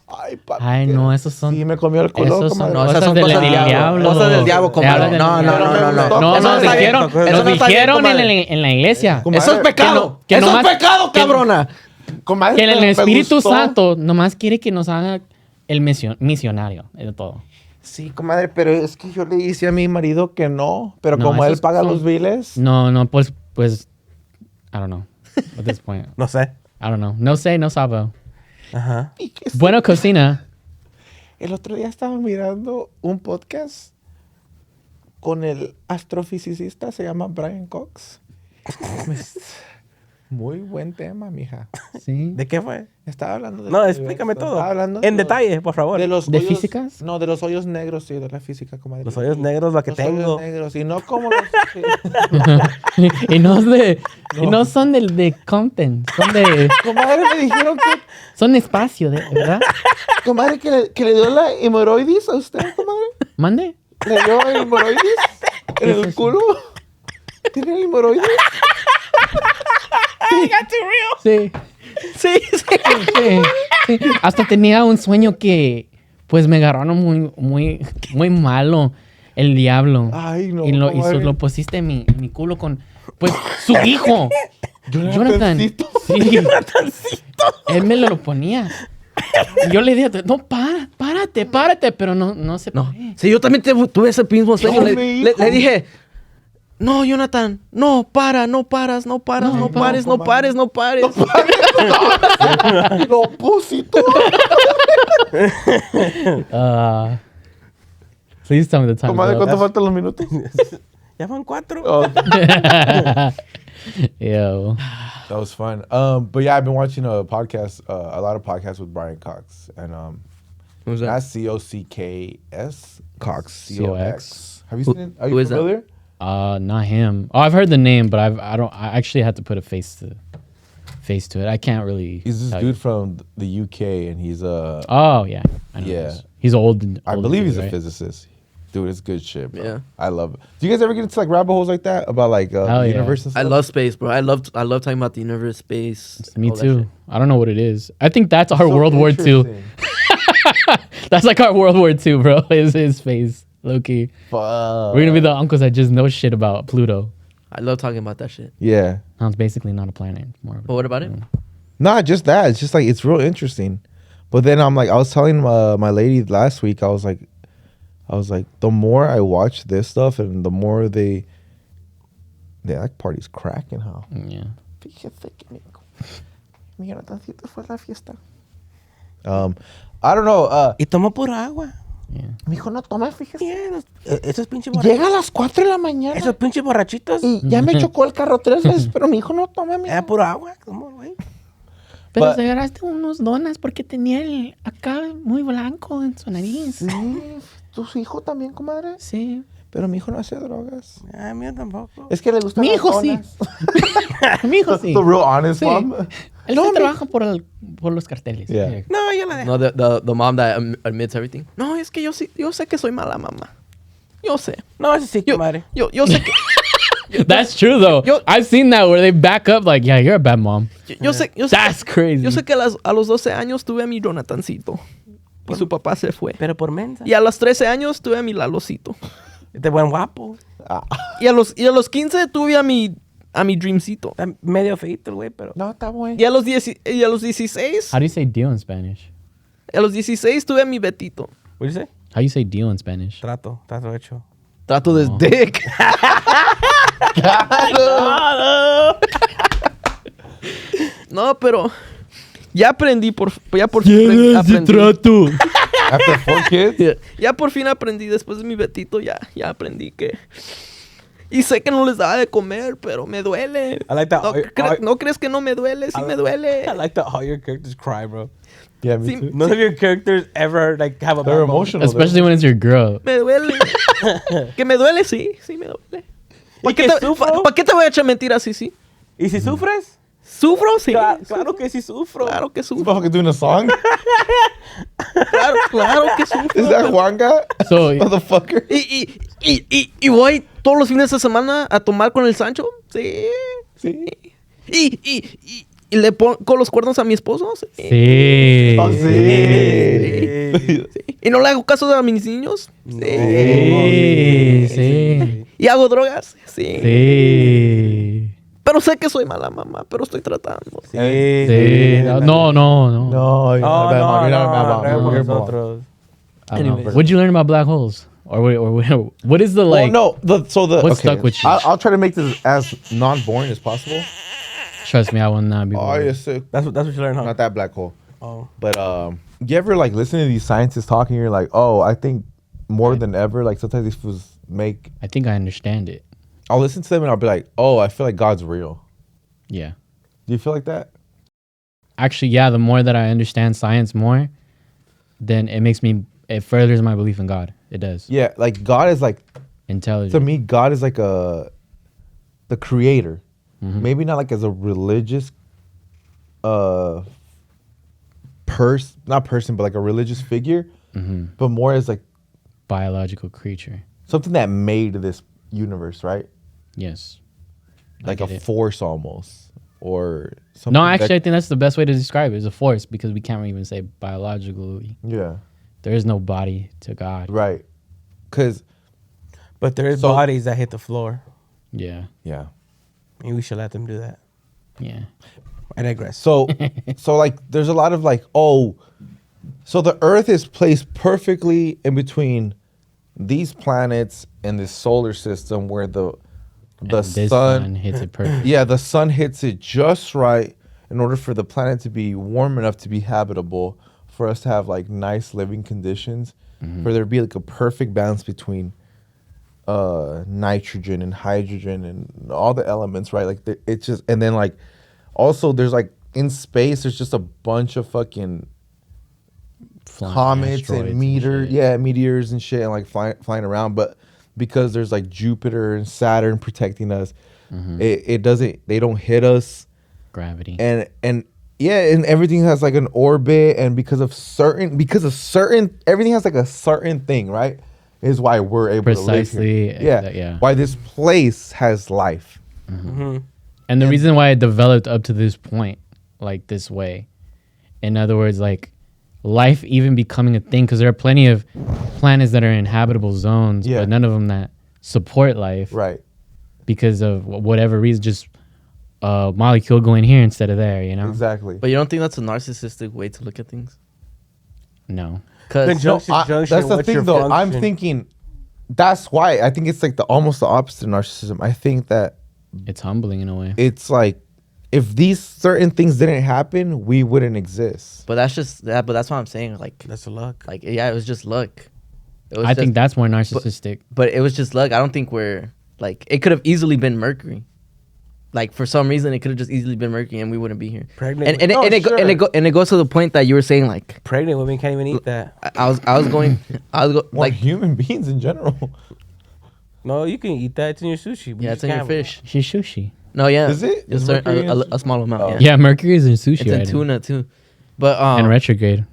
Ay, papi. Ay, no, esos son... Sí, me comió el culo. Esos son comadre. No, esas cosas son del cosas del diablo. diablo. Cosas del diablo, Te hablan comadre. del No, diablo. no, no, no, no. No, Eso nos está bien. dijeron, Eso nos no está bien, dijeron comadre. en la iglesia. Comadre, Eso es pecado. que Eso nomás- es pecado, que- cabrona. Comadre, Que el me Espíritu gustó. Santo nomás quiere que nos haga el misionario de todo. Sí, comadre, pero es que yo le hice a mi marido que no. Pero No, como él esos paga son- los biles... No, pues, I don't know. At this point, No sé. I don't know. No sé, no sabe. Ajá. Y que sí. Bueno, cocina. El otro día estaba mirando un podcast con el astrofisicista, se llama Brian Cox. Muy buen tema, mija. Sí. ¿De qué fue? Estaba hablando de... No, explícame todo. Estaba hablando En detalle, por favor. De los ¿De hoyos- físicas? No, de los hoyos negros, sí, de la física, comadre. Los hoyos negros, lo que Los tengo. hoyos negros, y no como los... Y no es de... Y no son de Compton. Son de... Comadre, me dijeron que... Son espacio, ¿verdad? Comadre, que le dio la hemorroides a usted, comadre. ¿Mande? ¿Le dio hemorroides en es el eso? culo? ¿Tiene hemorroides? Sí. Sí, sí. Sí, sí. Hasta tenía un sueño que, pues, me agarraron muy malo el diablo. Ay, no, Y lo comadre. pusiste en mi culo con, pues, su hijo. Jonathan. Jonathancito. Sí. Él me lo ponía. Y yo le dije, no, párate. Pero no se No. paré. Sí, yo también tuve ese mismo sueño. No, Le, mi le- hijo. le dije, no, Jonathan, no pares. No pares. No, pusito. Please tell me the time. Comadre, ¿cuánto faltan los minutos? Ya van 4. Oh, Yo. that was fun. But yeah, I've been watching a podcast, a lot of podcasts with Brian Cox, and Who's that? that's COCKS Cox. C-O-X. Have you seen it? Are Who you is that? familiar? Not him. Oh, I've heard the name, but I actually had to put a face to it. I can't really. He's this tell dude you. from the UK, and he's Oh yeah. I know Yeah. this. He's old. I older believe dude, he's a right? physicist. Dude, it's good shit, bro. Yeah. I love it. Do you guys ever get into like rabbit holes like that about like Hell the yeah. universe and I stuff? love space, bro. I love talking about the universe, space. Me all that too. shit. I don't know what it is. I think that's our So World War II. interesting. That's like our World War II, bro. Is his face, low key. Fuck. We're gonna be the uncles that just know shit about Pluto. I love talking about that shit. Yeah. Now it's basically not a planet. More of But what about it? Not just that. It's just like it's real interesting. But then I'm like, I was telling my lady last week, I was like, the more I watch this stuff and the more they like parties cracking, huh? Yeah. Fíjese que mi Jonathancito fue a la fiesta. I don't know. Y tomó pura agua. Yeah. Mi hijo no toma, fíjese. Esos pinches borrachitos. Llega a las 4 de la mañana Esos pinches borrachitos. y ya me chocó el carro 3 veces, pero mi hijo no toma, mi Era pura agua. ¿Cómo, güey? Pero But- te agarraste unos donas porque tenía el acá muy blanco en su nariz. Sí, tu hijo también, comadre. Sí. Pero mi hijo no hace drogas. A mí tampoco. Es que le gusta Mi hijo sí. Mi hijo sí. The real honest Sí. mom. Él sí trabaja por los carteles. Yeah. No, yo la dejé. No, the mom that admits everything. No, es que yo sé que soy mala mamá. Yo sé. No, ese sí, Yo, madre. yo sé que That's true though. Yo- I've seen that where they back up like, yeah, you're a bad mom. yo sé That's crazy. Yo sé que a los 12 años tuve a mi Jonathancito. Y su papá se fue. Pero por mensa. Y a los 13 años tuve a mi Lalocito. Este buen guapo. Y a los 15 tuve a mi Dreamcito. Está medio feito el güey, pero. No, está bueno. Y a los 16, How do you say deal in Spanish? tuve a mi Betito. ¿What dice? How you say deal in Spanish? Trato hecho. Trato de dick. No, pero ya aprendí ya por fin aprendí. After 4 kids? Ya por fin aprendí después de mi Betito, ya aprendí que. Y sé que no les daba de comer, pero me duele. I like that. ¿No crees que no me duele? Sí me duele. I like that all your characters cry, bro. Yeah, me Sí, too. None of your characters ever like have a They're bad moment. emotional. Especially when it's your girl. Me duele. Que me duele, sí me duele. ¿Y que sufro? ¿Para qué te voy a echar mentiras, sí? ¿Y si sufres? ¿Sufro? Sí. Claro que sí sufro. Claro que This sufro. motherfucker doing a song? Claro que sufro. Is that pero- Juanga? So Motherfucker. Y voy todos los fines de semana a tomar con el Sancho. Sí. Sí. Y le pongo los cuernos a mi esposo. Sí. sí. Oh, sí. Y no le hago caso a mis niños. Sí. Y hago drogas. Sí. Sí. Pero sé que soy mala mamá, pero estoy tratando. Sí. Sí. No. No, you're Oh, not a bad mom. You're not a bad mom. no, You're a mom. nosotros. I don't know. Anyways. What'd you learn about black holes? Or what is the like? Well, no. What stuck with you? I'll try to make this as non-boring as possible. Trust me, I will not be. Oh, bored. you're sick. That's what you learn, huh? Not that black hole. Oh. But you ever like listen to these scientists talking? You're like, oh, I think more than ever. Like sometimes these fools make. I think I understand it. I'll listen to them and I'll be like, oh, I feel like God's real. Yeah. Do you feel like that? Actually, yeah. The more that I understand science more, then it furthers my belief in God. It does. Yeah, like God is like Intelligent. to me. God is like the creator. Mhm. Maybe not like as a religious, not person, but like a religious figure, Mhm. but more as like Biological creature. something that made this universe, right? Yes. I Like a get it. force almost. or something. No, actually, I think that's the best way to describe it. Is a force, because we can't even say biologically. Yeah. There is no body to God. Right. Because But there is So- bodies that hit the floor. Yeah. yeah. And we should let them do that. Yeah. I digress. So like there's a lot of like, oh, so the Earth is placed perfectly in between these planets and this solar system where the And this sun hits it perfect. yeah, the sun hits it just right in order for the planet to be warm enough to be habitable, for us to have like nice living conditions, for there to be like a perfect balance between nitrogen and hydrogen and all the elements, right? Like it's just, and then like also there's like in space there's just a bunch of fucking Flying comets asteroids and meteors and shit, and like flying around. But because there's like Jupiter and Saturn protecting us, they don't hit us. Gravity. And yeah, and everything has like an orbit, and because of certain everything has like a certain thing, right? Is why we're able to Precisely, live here. yeah. Why this place has life. And the reason why it developed up to this point, like this way, in other words, like life even becoming a thing, because there are plenty of planets that are in habitable zones, Yeah. but none of them that support life, Right. because of whatever reason, just a molecule going here instead of there, you know? Exactly. But you don't think that's a narcissistic way to look at things? No. Because Conjunction, that's the what's your thing though. I'm function? thinking that's why I think it's like almost the opposite of narcissism. I think that It's humbling in a way. it's like if these certain things didn't happen, we wouldn't exist. but that's just that. But that's what I'm saying. That's a luck. Like yeah, it was just luck. It was I just, think that's more narcissistic. but it was just luck. I don't think we're like it could have easily been Mercury. Like for some reason, it could have just easily been Mercury, and we wouldn't be here. Pregnant. And it goes to the point that you were saying like Pregnant women can't even eat that. I was going Like like human beings in general. No, you can eat that. It's in your sushi. but yeah, you it's in your can't- fish. She's sushi. No, yeah, Is it? Just Is certain- Mercury in a small amount. Oh. Yeah. Yeah, Mercury is in sushi It's in right now. tuna too. But And retrograde.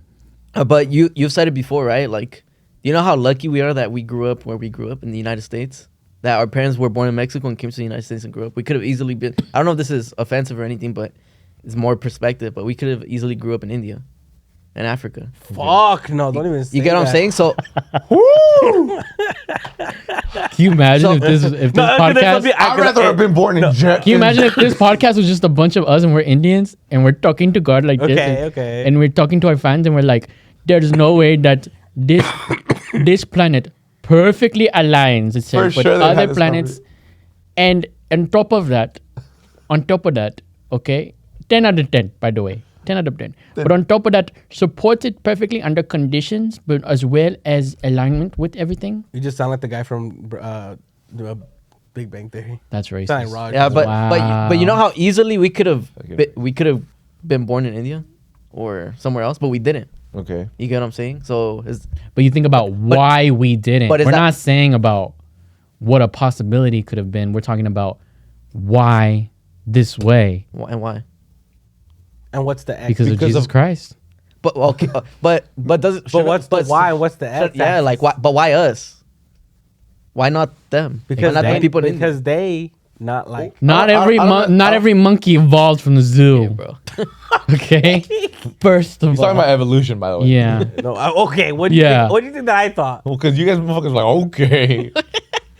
but you've said it before, right? Like, you know how lucky we are that we grew up where we grew up in the United States? That our parents were born in Mexico and came to the United States and grew up. We could have easily been, I don't know if this is offensive or anything, but it's more perspective, but we could have easily grew up in India and Africa. Fuck no! Don't even. Say You get what I'm that. saying? So, Can you imagine So- if this podcast... I'd rather have been born in Can you imagine if this podcast was just a bunch of us and we're Indians and we're talking to God like this? Okay, And, okay. and we're talking to our fans and we're like, there's no way that this planet perfectly aligns itself For with sure they had other this planets. And on top of that, okay, 10 out of 10, by the way. 10 out of 10. But on top of that, supports it perfectly under conditions, but as well as alignment with everything. You just sound like the guy from the Big Bang Theory. That's Sound racist. like Roger. yeah, but Wow. but you know how easily we could have Okay. been born in India or somewhere else, but we didn't. Okay. You get what I'm saying? So it's But you think about why we didn't. but is We're that- not saying about what a possibility could have been. We're talking about why this way. and why? And what's the X? Because of Because Jesus of- Christ. But okay, but does it? But what's the why? What's the X? Yeah, like why? But why us? Why not them? Because why not they, the people in India? because they not like. Not I don't- every I don't know- not every monkey evolved from the zoo. Yeah, bro. Okay. First of He's all. talking about evolution, by the way. Yeah. No, okay. What do you Yeah. think? What do you think that I thought? Well, because you guys motherfuckers like, okay.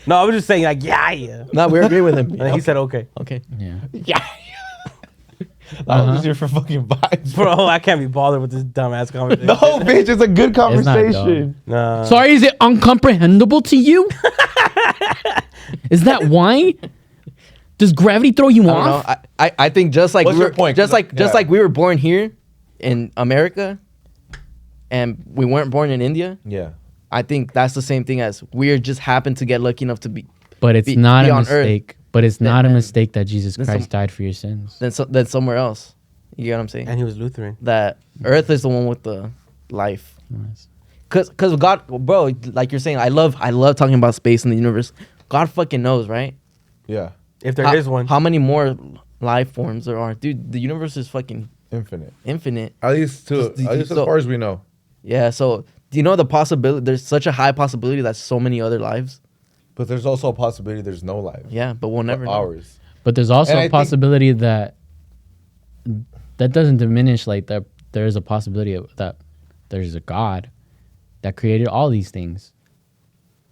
No, I was just saying like yeah. No, we agree with him. And he said okay. Okay. Yeah. Yeah. I was just here for fucking vibes. Bro, I can't be bothered with this dumbass conversation. No, bitch, it's a good It's not conversation. Nah. Sorry, is it uncomprehendable to you? Is that why? Does gravity throw you I don't off? know. I think just like What's we your were, point? just like Yeah. we were born here in America, and we weren't born in India. Yeah. I think that's the same thing as we just happened to get lucky enough to be But it's be- not be a on Earth. mistake. But it's not a then- mistake that Jesus then Christ some- died for your sins. than somewhere else. You get what I'm saying? And he was Lutheran. That Earth is the one with the life. Nice. Cause God, bro, like you're saying, I love talking about space and the universe. God fucking knows, right? Yeah. If there is one. How many more life forms there are, dude? The universe is fucking Infinite. infinite. At least Just- as so- far as we know. Yeah. So do you know the possibility? There's such a high possibility that so many other lives. But there's also a possibility there's no life. Yeah, but we'll never know. Ours. But there's also And I a think- possibility that that doesn't diminish like that. There is a possibility of that. There's a God that created all these things.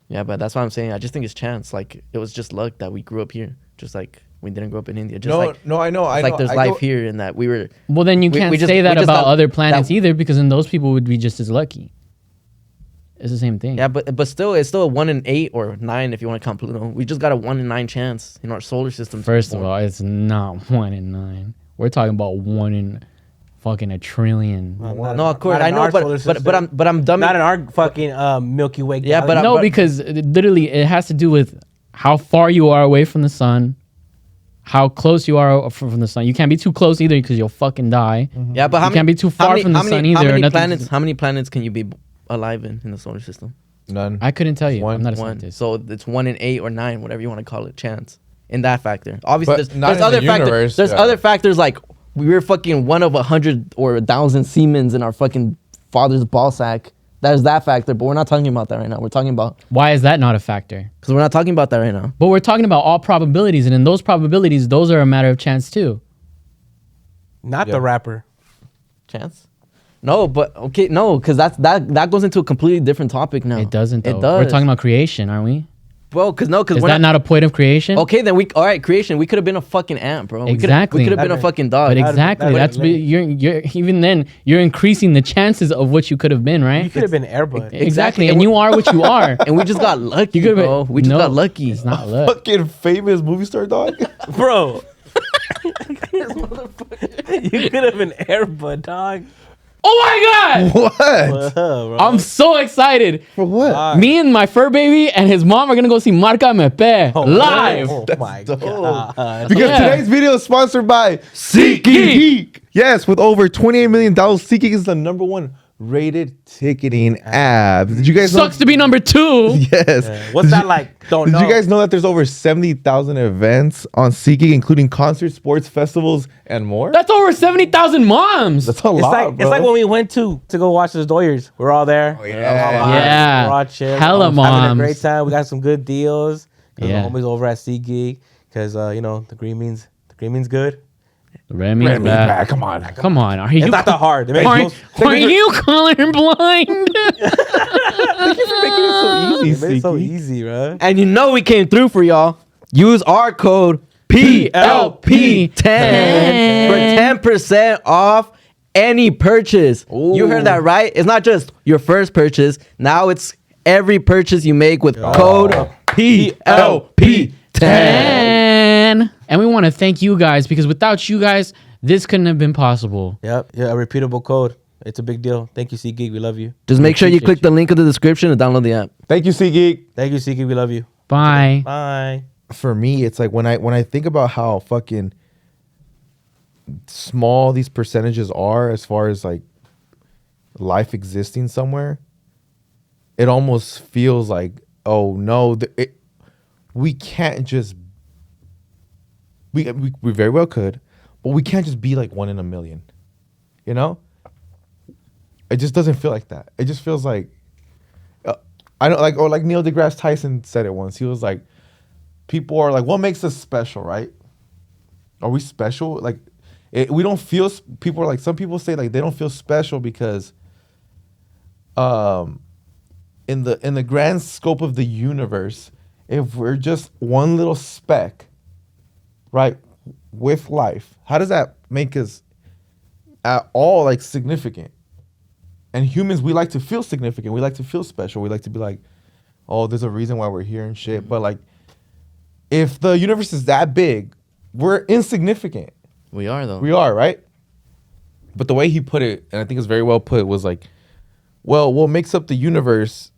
Yeah, but that's what I'm saying. I just think it's chance. Like it was just luck that we grew up here, just like we didn't grow up in India. Just I know. it's like there's life here, and that we were. Well, then you can't say that about other planets that, either, because then those people would be just as lucky. It's the same thing. Yeah, but still, it's still a 1 in 8 or 9 if you want to count Pluto. We just got a 1 in 9 chance in our solar system. First of all, it's not 1 in 9. We're talking about 1 in fucking a trillion. No, of course I know, but I'm dumb. Not in our fucking Milky Way. Yeah, but no, because literally it has to do with how far you are away from the sun, how close you are from the sun. You can't be too close either because you'll fucking die. Mm-hmm. Yeah, but you can't be too far from the sun either. How many planets can you be alive in the solar system? None. I couldn't tell you. One. I'm not a One. scientist. So it's 1 in 8 or 9, whatever you want to call it, chance in that factor. Obviously, But there's not in other the factors. universe, There's yeah. other factors like we were fucking 1 of 100 or 1,000 Siemens in our fucking father's ball sack. There's that factor, but we're not talking about that right now. We're talking about Why is that not a factor? because we're not talking about that right now. But we're talking about all probabilities, and in those probabilities, those are a matter of chance too. Not the rapper. Chance? No, but okay, no, because that goes into a completely different topic now. It doesn't. Though. It does. We're talking about creation, aren't we? bro. Because Is that not a point of creation? Okay, then all right, creation. We could have been a fucking ant, bro. Exactly. We could have been a fucking dog. But exactly, you're even then you're increasing the chances of what you could have been, right? You could have been Airbud. Exactly, and you are what you are. And we just got lucky, You could've been- bro. We just no, got lucky. It's not luck. Fucking famous movie star dog. Bro. You could have been Airbud, dog. Oh my god! What? Bro. I'm so excited. For what? Me and my fur baby and his mom are gonna go see Marca Me Pe live. Oh my god. Because Yeah. today's video is sponsored by SEATGEEK. Yes, with over 28 million downloads, SEATGEEK is the #1 rated ticketing app. Did you guys know? Sucks to be number 2. Yes. What's that like? Don't know. Did you guys know that there's over 70,000 events on SEATGEEK, including concerts, sports, festivals, and more? That's over 70,000 moms. That's a lot, bro. It's like when we went to go watch the Doyers. We're all there. Oh, yeah. Yeah. We're all chill. Hella Having moms. a great time. We got some good deals. Yeah. The homies over at SEATGEEK. Because, the green means good. Remy Remy back. back, come on. Come on, are you? It's not that hard. It makes Are, most- are you colorblind? So it makes it so SEATGEEK. easy, bro. And you know we came through for y'all. Use our code PLP10 for 10% off any purchase. You heard that right? It's not just your first purchase. Now it's every purchase you make with code PLP10. And we want to thank you guys because without you guys, this couldn't have been possible. Yep. Yeah, a repeatable code. It's a big deal. Thank you, SEATGEEK. We love you. Just make sure you click the link in the description and download the app. Thank you, SEATGEEK. Thank you, SEATGEEK. We love you. Bye. Bye. For me, it's like when I think about how fucking small these percentages are as far as like life existing somewhere, it almost feels like, oh no, we can't just we very well could, but we can't just be like 1 in a million, you know? It just doesn't feel like that. It just feels like I don't like, or like Neil deGrasse Tyson said it once. He was like, people are like, what makes us special, right? Are we special? Like, we don't feel. People are like, some people say like they don't feel special because, in the grand scope of the universe, if we're just one little speck, right, with life, how does that make us at all like significant? And humans, we like to feel significant. We like to feel special. We like to be like, oh, there's a reason why we're here and shit. But like, if the universe is that big, we're insignificant. We are, though. We are, right? But the way he put it, and I think it's very well put, was like, well, what makes up the universe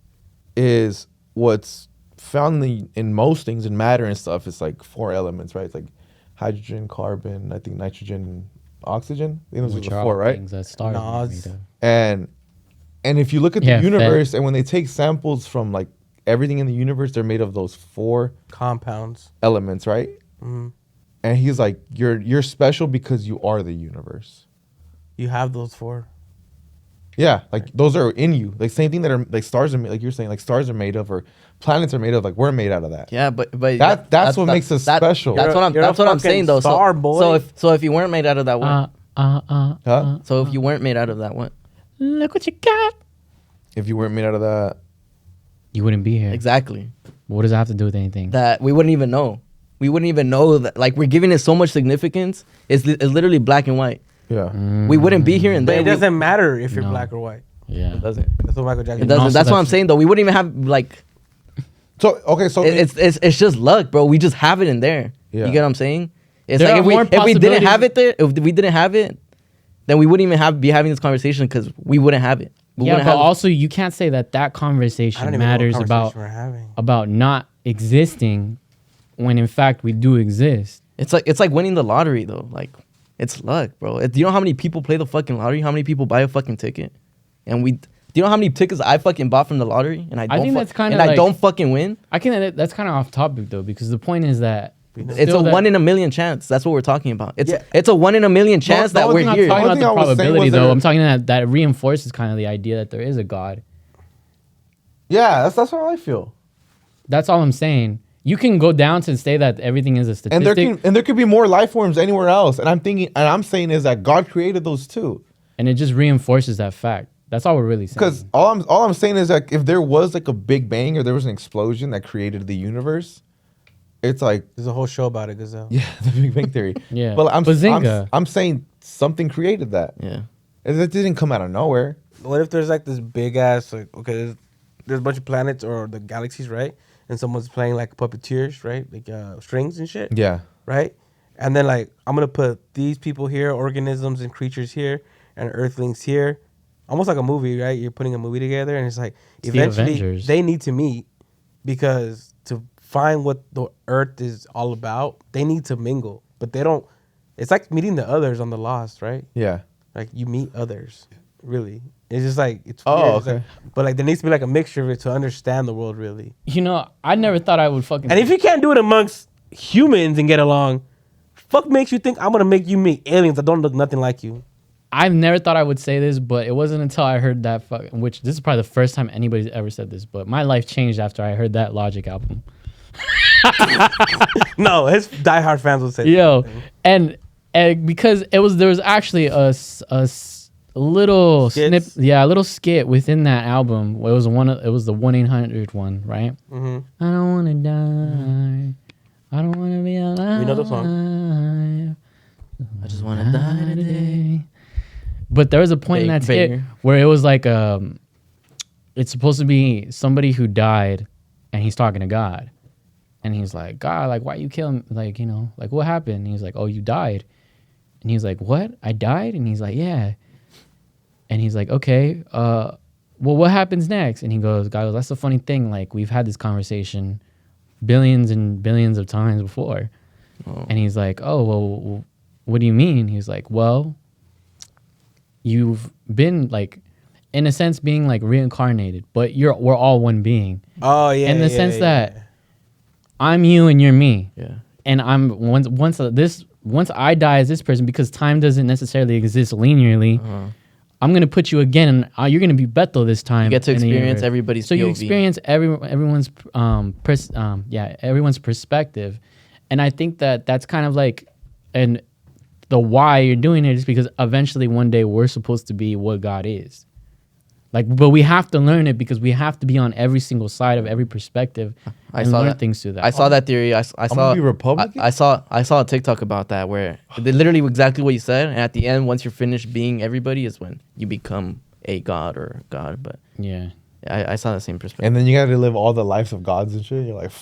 is what's found in most things, in matter and stuff. It's like 4 elements, right? It's like hydrogen, carbon, I think nitrogen, and oxygen. I think those Which are the are 4, all right? things that stars are made of. And if you look at Yeah, the universe, and when they take samples from like everything in the universe, they're made of those 4 Compounds. elements, right? Mm-hmm. And he's like, you're special because you are the universe. You have those 4. Yeah, like those are in you. Like same thing that are like stars are like you're saying, like stars are made of, or planets are made of. Like we're made out of that. Yeah, but that's what makes us special. That's what I'm You're a saying though. fucking star, boy. So if you weren't made out of that, what? Huh? So if you weren't made out of that, what? Look what you got. If you weren't made out of that, You wouldn't be here. Exactly. What does that have to do with anything? That we wouldn't even know. We wouldn't even know that. Like, we're giving it so much significance. It's literally black and white. yeah. We wouldn't be here and But there. it doesn't matter if you're No. black or white. Yeah. It doesn't. That's what Michael Jackson. It doesn't. Also, That's what I'm that's- saying, though. We wouldn't even have, like, So okay, so it's just luck, bro. We just have it in there. Yeah. You get what I'm saying? It's There like are more if we didn't have possibilities- it there, if we didn't have it, then we wouldn't even be having this conversation because we wouldn't have it. We Yeah, wouldn't but have also you can't say that I conversation don't even know what matters conversation we're having. about not existing when in fact we do exist. It's like winning the lottery though. Like, it's luck, bro. Do you know how many people play the fucking lottery? How many people buy a fucking ticket? And do you know how many tickets I fucking bought from the lottery? And I think that's kinda I like- don't fucking win. I can. That's kind of off topic though, because the point is that It's still a that- 1 in a million chance. That's what we're talking about. Yeah. It's a 1 in a million chance the that only we're thing I'm I'm here. talking Only about thing the I was saying probability was though. there- I'm talking that reinforces kind of the idea that there is a God. yeah, that's how I feel. That's all I'm saying. You can go down to say that everything is a And statistic, there could be more life forms anywhere else. And I'm saying is that God created those too. and it just reinforces that fact. That's all we're really saying. Because all I'm saying is that if there was like a big bang or there was an explosion that created the universe, it's like There's a whole show about it, Gazelle. yeah, the Big Bang Theory. Yeah. but Bazinga. I'm saying something created that. Yeah. It didn't come out of nowhere. What if there's like this big ass like there's a bunch of planets or the galaxies, right? And someone's playing like puppeteers, right? Like strings and shit. Yeah. Right? And then like I'm gonna put these people here, organisms and creatures here, and earthlings here. Almost like a movie, right? You're putting a movie together and it's like It's the eventually Avengers. they need to meet because to find what the earth is all about, they need to mingle. But they don't it's like meeting the others on the Lost, right? Yeah. Like you meet others, really. It's just like it's Oh, weird. It's okay. like- but like there needs to be like a mixture of it to understand the world really. you know, I never thought I would fucking. And if you can't do it amongst humans and get along, fuck makes you think I'm gonna make you meet aliens that don't look nothing like you? I've never thought I would say this, but it wasn't until I heard that which this is probably the first time anybody's ever said this, but my life changed after I heard that Logic album. No, his diehard fans will say. Yo, and because there was actually a little Skits? snip, a little skit within that album. It was the 1-800 one, right? Mm-hmm. I don't wanna die. I don't wanna be alive. We know the song. I just want to die today. But there was a point in Big that skit banger. where it was like it's supposed to be somebody who died, and he's talking to God, and he's like, God, like why you kill him? Like, you know, like what happened? And he's like, oh, you died, and he's like, what? I died? And he's like, yeah, and he's like, okay, well, what happens next? And he goes, God goes, that's the funny thing. Like we've had this conversation billions and billions of times before, and he's like, oh, well, what do you mean? He's like, well, you've been like, in a sense, being like reincarnated, but we're all one being. Oh yeah. In the yeah, sense yeah, that yeah. I'm you and you're me, Yeah. and I'm once I die as this person, because time doesn't necessarily exist linearly. I'm gonna put you again, and you're gonna be Beto this time. You get to in the experience universe. everybody's So you POV. experience everyone's everyone's perspective, and I think that's kind of like, and the why you're doing it is because eventually one day we're supposed to be what God is. Like, but we have to learn it because we have to be on every single side of every perspective and saw learn that. things through that. I saw that theory. I saw. gonna be Republican? I saw a TikTok about that where they literally exactly what you said. And at the end, once you're finished being everybody, is when you become a god or God. But Yeah. I saw the same perspective. And then you got to live all the lives of gods and shit. You're like,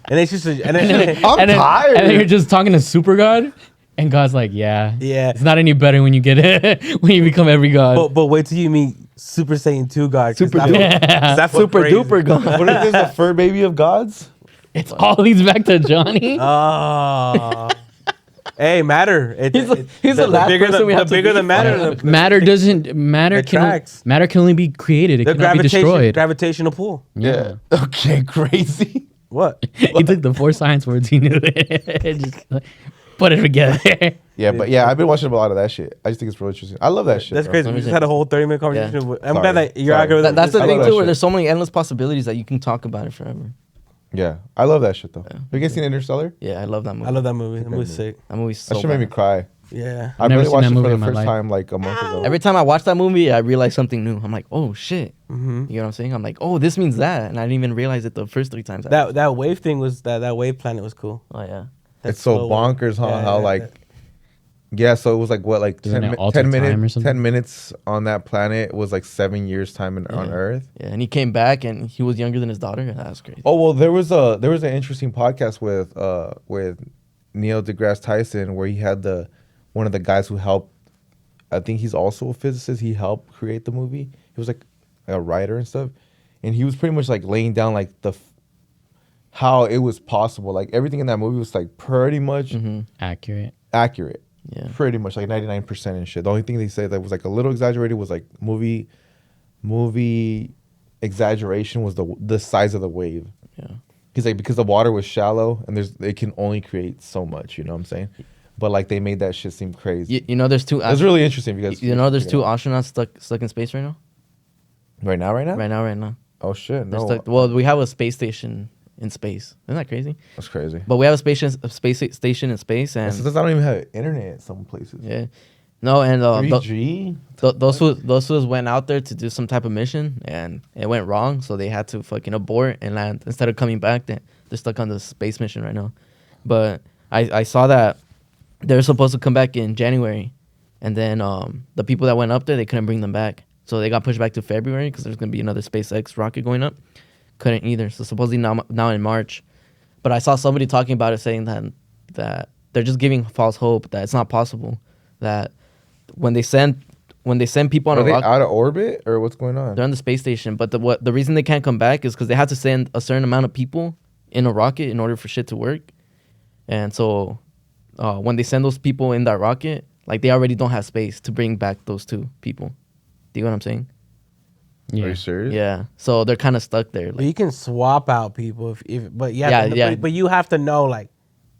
And it's just and then, I'm tired. And then you're just talking to Super God, and God's like, yeah. Yeah. It's not any better when you get it, when you become every God. but wait till you meet Super Saiyan 2 God. Super that's duper. that's Super crazy. duper god. what if there's a fur baby of gods? It's all leads back to Johnny. Oh. Hey, matter. He's the last bigger person we have to bigger the beat. matter. Matter doesn't matter. Attracts. Matter can only be created. It The cannot be destroyed. gravitational pull. Yeah. Okay, crazy. What? He took the 4 science words. He knew it. Just like, put it together. Yeah, but yeah, I've been watching a lot of that shit. I just think it's really interesting. I love that shit. That's bro. crazy. We just had a whole 30-minute conversation. Yeah. I'm Sorry. glad that your Sorry. algorithm. That's the I thing love that too, where shit. there's so many endless possibilities that you can talk about it forever. Yeah, I love that shit though. Have you guys seen Interstellar? Yeah, I love that movie. I love that movie. That great movie's movie. sick. That movie's so That shit made me bad. cry. Yeah. I never really seen watched that it movie for the in my first life. time like a month ago. Every time I watch that movie, I realize something new. I'm like, oh shit. Mm-hmm. You know what I'm saying? I'm like, oh, this means that, and I didn't even realize it the first 3 times. That wave thing was that wave planet was cool. Oh yeah. That It's so slow wave. bonkers, huh? Yeah, how yeah, like, yeah. So it was like what, like Isn't 10, it altered 10 minutes, time or something? 10 minutes on that planet was like 7 years time on Yeah. Earth. Yeah, and he came back and he was younger than his daughter. That was crazy. Oh well, there was an interesting podcast with Neil deGrasse Tyson where he had one of the guys who helped. I think he's also a physicist. He helped create the movie. He was like a writer and stuff, and he was pretty much like laying down like how it was possible. Like everything in that movie was like pretty much Accurate. accurate. Yeah. Pretty much like 99% and shit. The only thing they said that was like a little exaggerated was like movie exaggeration was the size of the wave. Yeah. He's like, because the water was shallow and it can only create so much, you know what I'm saying? But like they made that shit seem crazy. You know, there's two. It's really interesting because You know, there's 2 astronauts stuck in space right now. right now. Right now. Oh shit, They're no, stuck, well, we have a space station in space. Isn't that crazy? that's crazy. But we have a space station in space, and And since I don't even have internet in some places. yeah, no, and 3G. those fools went out there to do some type of mission, and it went wrong, so they had to fucking abort and land instead of coming back. They're stuck on the space mission right now. But I saw that they're supposed to come back in January, and then the people that went up there, they couldn't bring them back, so they got pushed back to February because there's gonna be another SpaceX rocket going up. Couldn't either, so supposedly now in March. But I saw somebody talking about it, saying that they're just giving false hope that it's not possible. That when they send people on Are a they rocket, out of orbit or what's going on? they're on the space station. But the reason they can't come back is because they have to send a certain amount of people in a rocket in order for shit to work. And so when they send those people in that rocket, like they already don't have space to bring back those 2 people. Do you know what I'm saying? Are Yeah. you serious? Yeah. So they're kind of stuck there. But Like, you can swap out people but Yeah, yeah. But you have to know like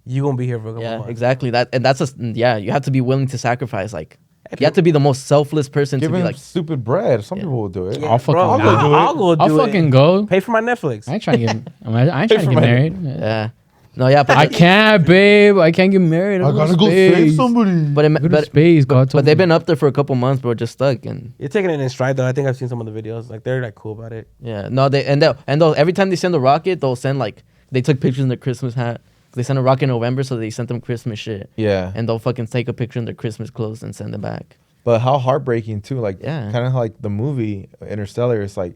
you gonna be here for a couple yeah, months. exactly. You have to be willing to sacrifice. Like, you have to be the most selfless person Give to be him like, stupid bread. Some people will do it. Yeah, I'll fucking bro, do it. I'll go do I'll it. fucking go. Pay for my Netflix. I ain't trying to get. I ain't trying to get married. yeah. No, yeah, but I can't, babe. I can't get married. I'm I gotta in go space. save somebody. but Go to space. God but told they've me. been up there for a couple months, bro, just stuck. And You're taking it in stride though. I think I've seen some of the videos. Like they're like cool about it. yeah, no, they'll every time they send a rocket, they'll send like, they took pictures in their Christmas hat. They sent a rocket in November, so they sent them Christmas shit. Yeah. And they'll fucking take a picture in their Christmas clothes and send it back. But how heartbreaking too, like Yeah. kind of like the movie Interstellar. It's like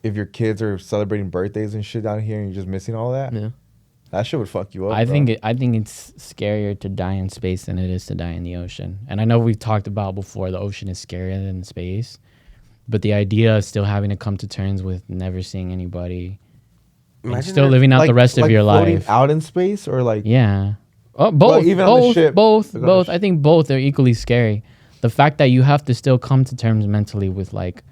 if your kids are celebrating birthdays and shit down here and you're just missing all that, Yeah. that shit would fuck you up. I bro. think it's scarier to die in space than it is to die in the ocean. And I know we've talked about before the ocean is scarier than space, but the idea of still having to come to terms with never seeing anybody, and Imagine still that- living out the rest of like your floating life. out in space or like Yeah. Oh, both. even on the both. ship. Both. Like on the Both. ship. I think both are equally scary. The fact that you have to still come to terms mentally with like,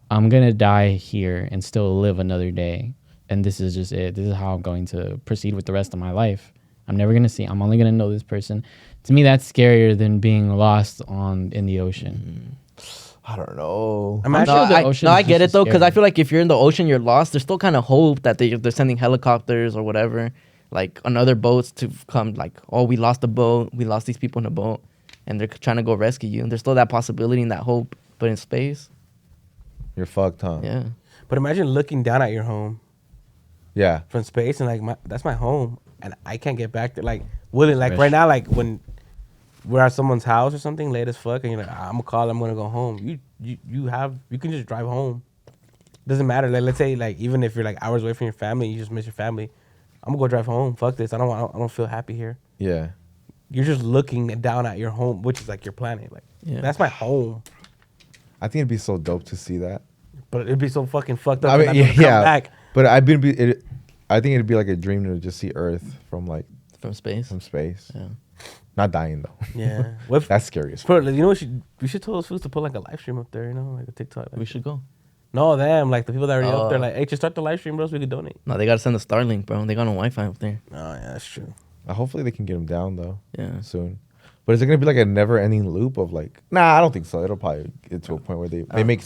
I'm gonna die here and still live another day, and this is just it. This is how I'm going to proceed with the rest of my life. I'm never gonna see. I'm only gonna know this person. To me, that's scarier than being lost in the ocean. I don't know. Imagine sure the I ocean is get just it as though, because I scary. feel like if you're in the ocean, you're lost. There's still kind of hope that they're sending helicopters or whatever, like on other boats to come. Like, oh, we lost a boat. We lost these people in a boat, and they're trying to go rescue you. And there's still that possibility and that hope. But in space, You're fucked, huh? yeah, But imagine looking down at your home Yeah. from space and like that's my home and I can't get back there. Like willing, like Fresh. right now, like when we're at someone's house or something late as fuck, and you're like, I'm gonna call, I'm gonna go home. You can just drive home. Doesn't matter. Like let's say like even if you're like hours away from your family, you just miss your family. I'm gonna go drive home. Fuck this. I don't feel happy here. Yeah. You're just looking down at your home, which is like your planet. Like Yeah. that's my home. I think it'd be so dope to see that. But it'd be so fucking fucked up. I to mean, not be able to come yeah. back. But I think it'd be like a dream to just see Earth from from space. from space. Yeah. Not dying though. Yeah. What if, That's scary as fuck. bro, you know what we should tell those fools to put like a live stream up there, you know, like a TikTok. Like, We should go. no, them, like the people that are already up there, Oh. like, hey, just start the live stream, bro, so we could donate. No, they gotta send a Starlink, bro. They got no Wi-Fi up there. Oh, yeah, that's true. Hopefully they can get them down though. Yeah. Soon. But is it gonna be like a never-ending loop of like? Nah, I don't think so. It'll probably get to a point where they make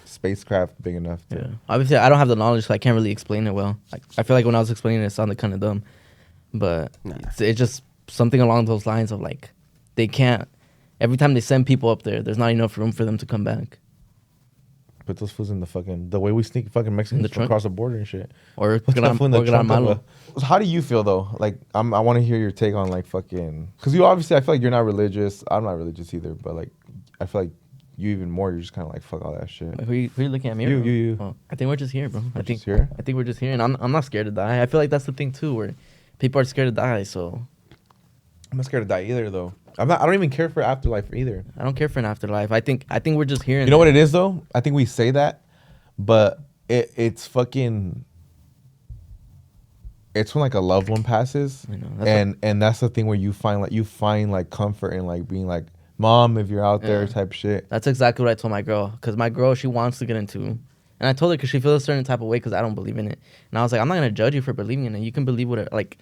spacecraft big enough. To, Yeah. Obviously, I don't have the knowledge, so I can't really explain it well. I feel like when I was explaining it, it sounded kind of dumb, but Nah. it's just something along those lines of like they can't. Every time they send people up there, there's not enough room for them to come back. Put those fools in the way we sneak fucking Mexicans trunk? across the border and shit. Or Put that fool in the trunk of Malo. a- How do you feel though? Like I want to hear your take on like fucking, because you obviously, I feel like you're not religious. I'm not religious either, but like I feel like you even more. You're just kind of like fuck all that shit. Who you looking at me? You. Oh, I think we're just here, bro. I think we're just here, and I'm not scared to die. I feel like that's the thing too, where people are scared to die. So I'm not scared to die either though. I don't even care for afterlife either. I don't care for an afterlife. I think we're just here. You know what it is though? I think we say that, but it's fucking. It's when like a loved one passes, I know, and that's the thing where you find like comfort in like being like, mom, if you're out there, Yeah. type shit. That's exactly what I told my girl, because my girl, she wants to get into, and I told her because she feels a certain type of way because I don't believe in it, and I was like, I'm not gonna judge you for believing in it. You can believe whatever. Like,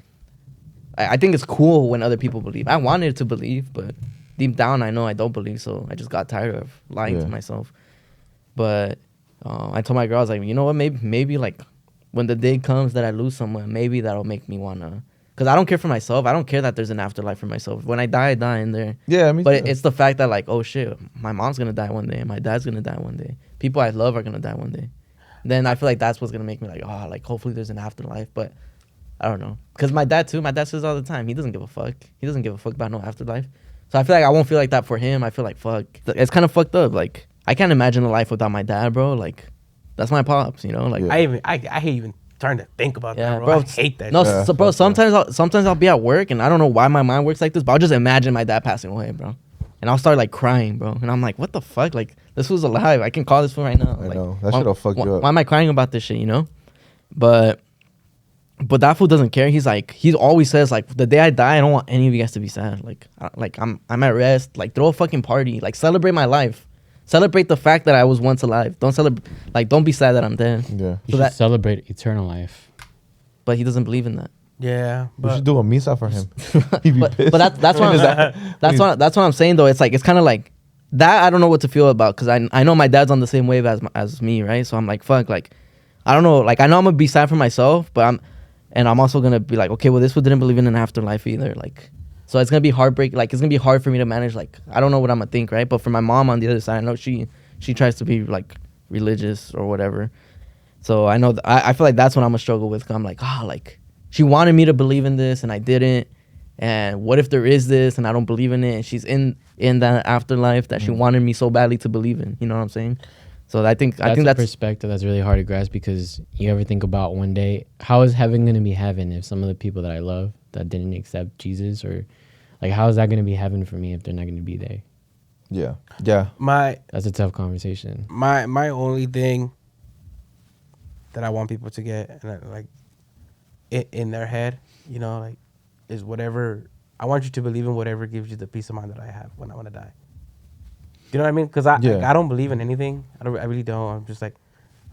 I think it's cool when other people believe. I wanted to believe, but deep down, I know I don't believe. So I just got tired of lying to myself. But I told my girl, I was like, you know what? Maybe like when the day comes that I lose someone, maybe that'll make me wanna. Because I don't care for myself. I don't care that there's an afterlife for myself. When I die in there. Yeah, I mean, But it's the fact that like, oh shit, my mom's gonna die one day, my dad's gonna die one day, people I love are gonna die one day. Then I feel like that's what's gonna make me like, oh, like hopefully there's an afterlife. But I don't know, because my dad says all the time, he doesn't give a fuck. He doesn't give a fuck about no afterlife. So I feel like I won't feel like that for him. I feel like fuck, it's kind of fucked up. Like I can't imagine a life without my dad, bro. Like that's my pops, you know. Like I hate even trying to think about that, bro. I hate that. No, shit. so bro, sometimes I'll be at work and I don't know why my mind works like this, but I'll just imagine my dad passing away, bro, and I'll start like crying, bro, and I'm like, what the fuck? Like this was alive. I can call this fool right now. I Like, know that shit'll fuck you up. Why am I crying about this shit? You know, but that fool doesn't care. He always says like, the day I die, I don't want any of you guys to be sad. Like I'm at rest. Like throw a fucking party. Like celebrate my life. Celebrate the fact that I was once alive. Don't be sad that I'm dead. Yeah, You should celebrate eternal life. But he doesn't believe in that. Yeah, we should but do a misa for him. He'd be pissed. But that's what that's what I'm saying though. It's like, it's kind of like that. I don't know what to feel about, because I know my dad's on the same wave as me, right? So I'm like, fuck, like I don't know, like I know I'm gonna be sad for myself, but I'm also gonna be like, okay, well this one didn't believe in an afterlife either, like, so it's gonna be heartbreak. Like it's gonna be hard for me to manage. Like I don't know what I'm gonna think, right? But for my mom on the other side, I know she tries to be like religious or whatever. So I know I feel like that's what I'm gonna struggle with. 'Cause I'm like, like she wanted me to believe in this and I didn't. And what if there is this and I don't believe in it? And she's in that afterlife that she wanted me so badly to believe in. You know what I'm saying? So I think That's a that's perspective that's really hard to grasp, because you ever think about one day, how is heaven going to be heaven if some of the people that I love that didn't accept Jesus, or like how is that going to be heaven for me if they're not going to be there? Yeah. That's a tough conversation. my only thing that I want people to get, and like in their head, you know, like, is whatever. I want you to believe in whatever gives you the peace of mind that I have when I want to die. You know what I mean? Because I don't believe in anything. I really don't. I'm just like,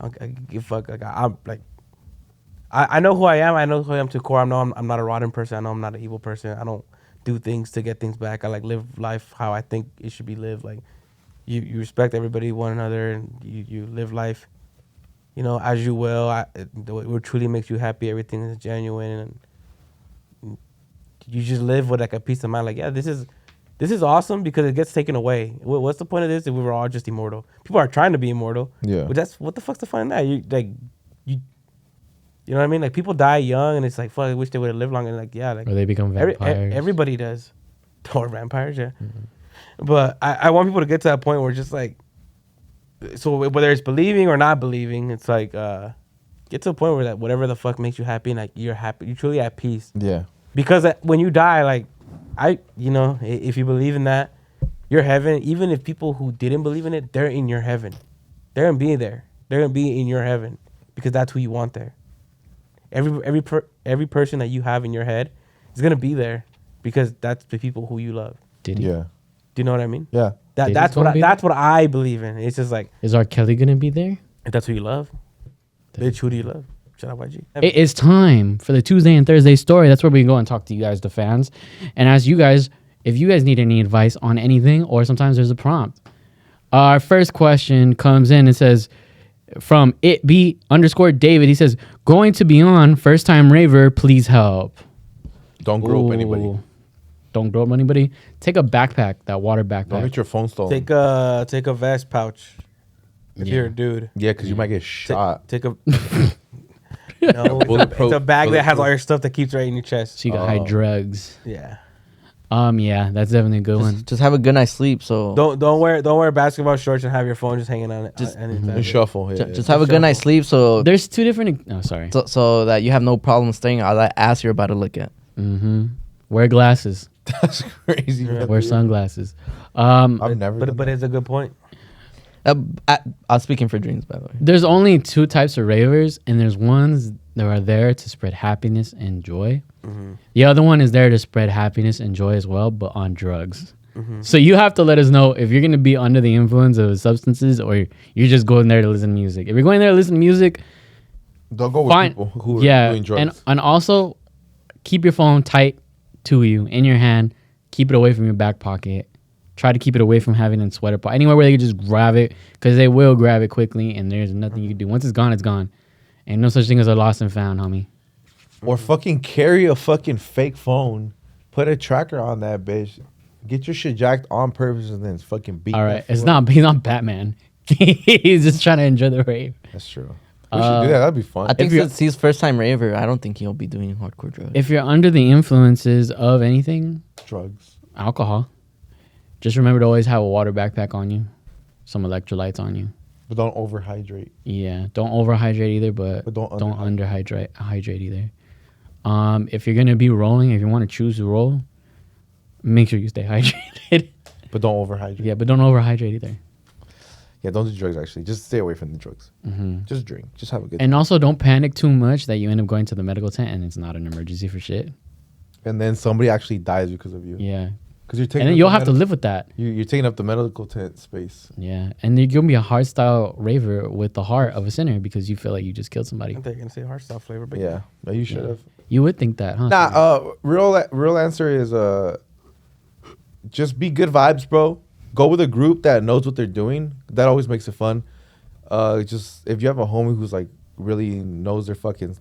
I give a fuck. Like I'm like, I know who I am. I know who I am to core. I know I'm not a rotten person. I know I'm not an evil person. I don't do things to get things back. I like live life how I think it should be lived. Like you respect everybody, one another, and you live life, you know, as you will. What truly makes you happy, everything is genuine, and you just live with like a peace of mind. Like, yeah, this is awesome because it gets taken away. What's the point of this if we were all just immortal? People are trying to be immortal. Yeah. But what the fuck's the fun in that? You know what I mean? Like people die young and it's like, fuck, I wish they would have lived longer. And like, yeah, like Or they become vampires. everybody does. Or vampires, yeah. Mm-hmm. But I want people to get to that point where it's just like, so whether it's believing or not believing, it's like, get to a point where that whatever the fuck makes you happy and like you're happy, you're truly at peace. Yeah. Because when you die, like, you know, if you believe in that, your heaven, even if people who didn't believe in it, they're in your heaven. They're going to be there. They're going to be in your heaven because that's who you want there. Every person that you have in your head is going to be there because that's the people who you love. Did he? Yeah. Do you know what I mean? Yeah. That's what I believe in. It's just like, Is R. Kelly going to be there? if that's who you love, bitch, who do you love? Shout out YG. It is time for the Tuesday and Thursday story. That's where we can go and talk to you guys, the fans. And as you guys, if you guys need any advice on anything, or sometimes there's a prompt. Our first question comes in and says, from @David, he says, going to be on, first time raver, please help. Don't grope anybody. Ooh. don't grow up with anybody, take a backpack, that water Don't backpack. get your phone stolen. Take a vest pouch. If you're a dude, Yeah, because you might get shot. take a. No, it's a bag that has all your stuff that keeps right in your chest. So you got high drugs. Yeah. Yeah, that's definitely a good one. Just have a good night's sleep. So Don't wear basketball shorts and have your phone just hanging on it. And shuffle. Yeah, just have a good night's sleep. So There's two different. Oh, sorry. so that you have no problem staring at that ass you're about to look at. Wear glasses. That's crazy. Yeah. Wear sunglasses. I've never. done But it's a good point. I was speaking for dreams, by the way. There's only two types of ravers, and there's ones that are there to spread happiness and joy. The other one is there to spread happiness and joy as well, but on drugs. So you have to let us know if you're going to be under the influence of substances or you're just going there to listen to music. If you're going there to listen to music, Don't go with fine. people who are Yeah, doing drugs. and also keep your phone tight to you in your hand. Keep it away from your back pocket. Try to keep it away from having it in sweater pocket. Anywhere where they can just grab it, because they will grab it quickly, and there's nothing you can do. Once it's gone, it's gone. Ain't no such thing as a lost and found, homie. Or fucking carry a fucking fake phone. Put a tracker on that bitch. Get your shit jacked on purpose and then fucking beat. All that right, it's fool. not. He's not Batman. He's just trying to enjoy the rave. That's true. We should do that. That'd be fun. I think you're- since he's first time raver, I don't think he'll be doing hardcore drugs. If you're under the influences of anything, Drugs. alcohol, just remember to always have a water backpack on you, some electrolytes on you. But don't overhydrate. Yeah, don't overhydrate either, but But don't underhydrate either. If you're gonna be rolling, if you want to choose to roll, make sure you stay hydrated. But don't overhydrate. Yeah, but don't overhydrate either. Yeah, don't do drugs actually. Just stay away from the drugs. Just drink. Just have a good And also, don't panic too much that you end up going to the medical tent and it's not an emergency for shit. And then somebody actually dies because of you. Yeah, Because you're taking and then up you'll the have to medi- live with that. You're taking up the medical tent space. Yeah, and you're gonna be a hard style raver with the heart of a sinner because you feel like you just killed somebody. I think you're gonna say hardstyle flavor, but Yeah. No, you should Yeah. have. You would think that, huh? Nah, real answer is just be good vibes, bro. Go with a group that knows what they're doing. That always makes it fun. Just if you have a homie who's like really knows their fucking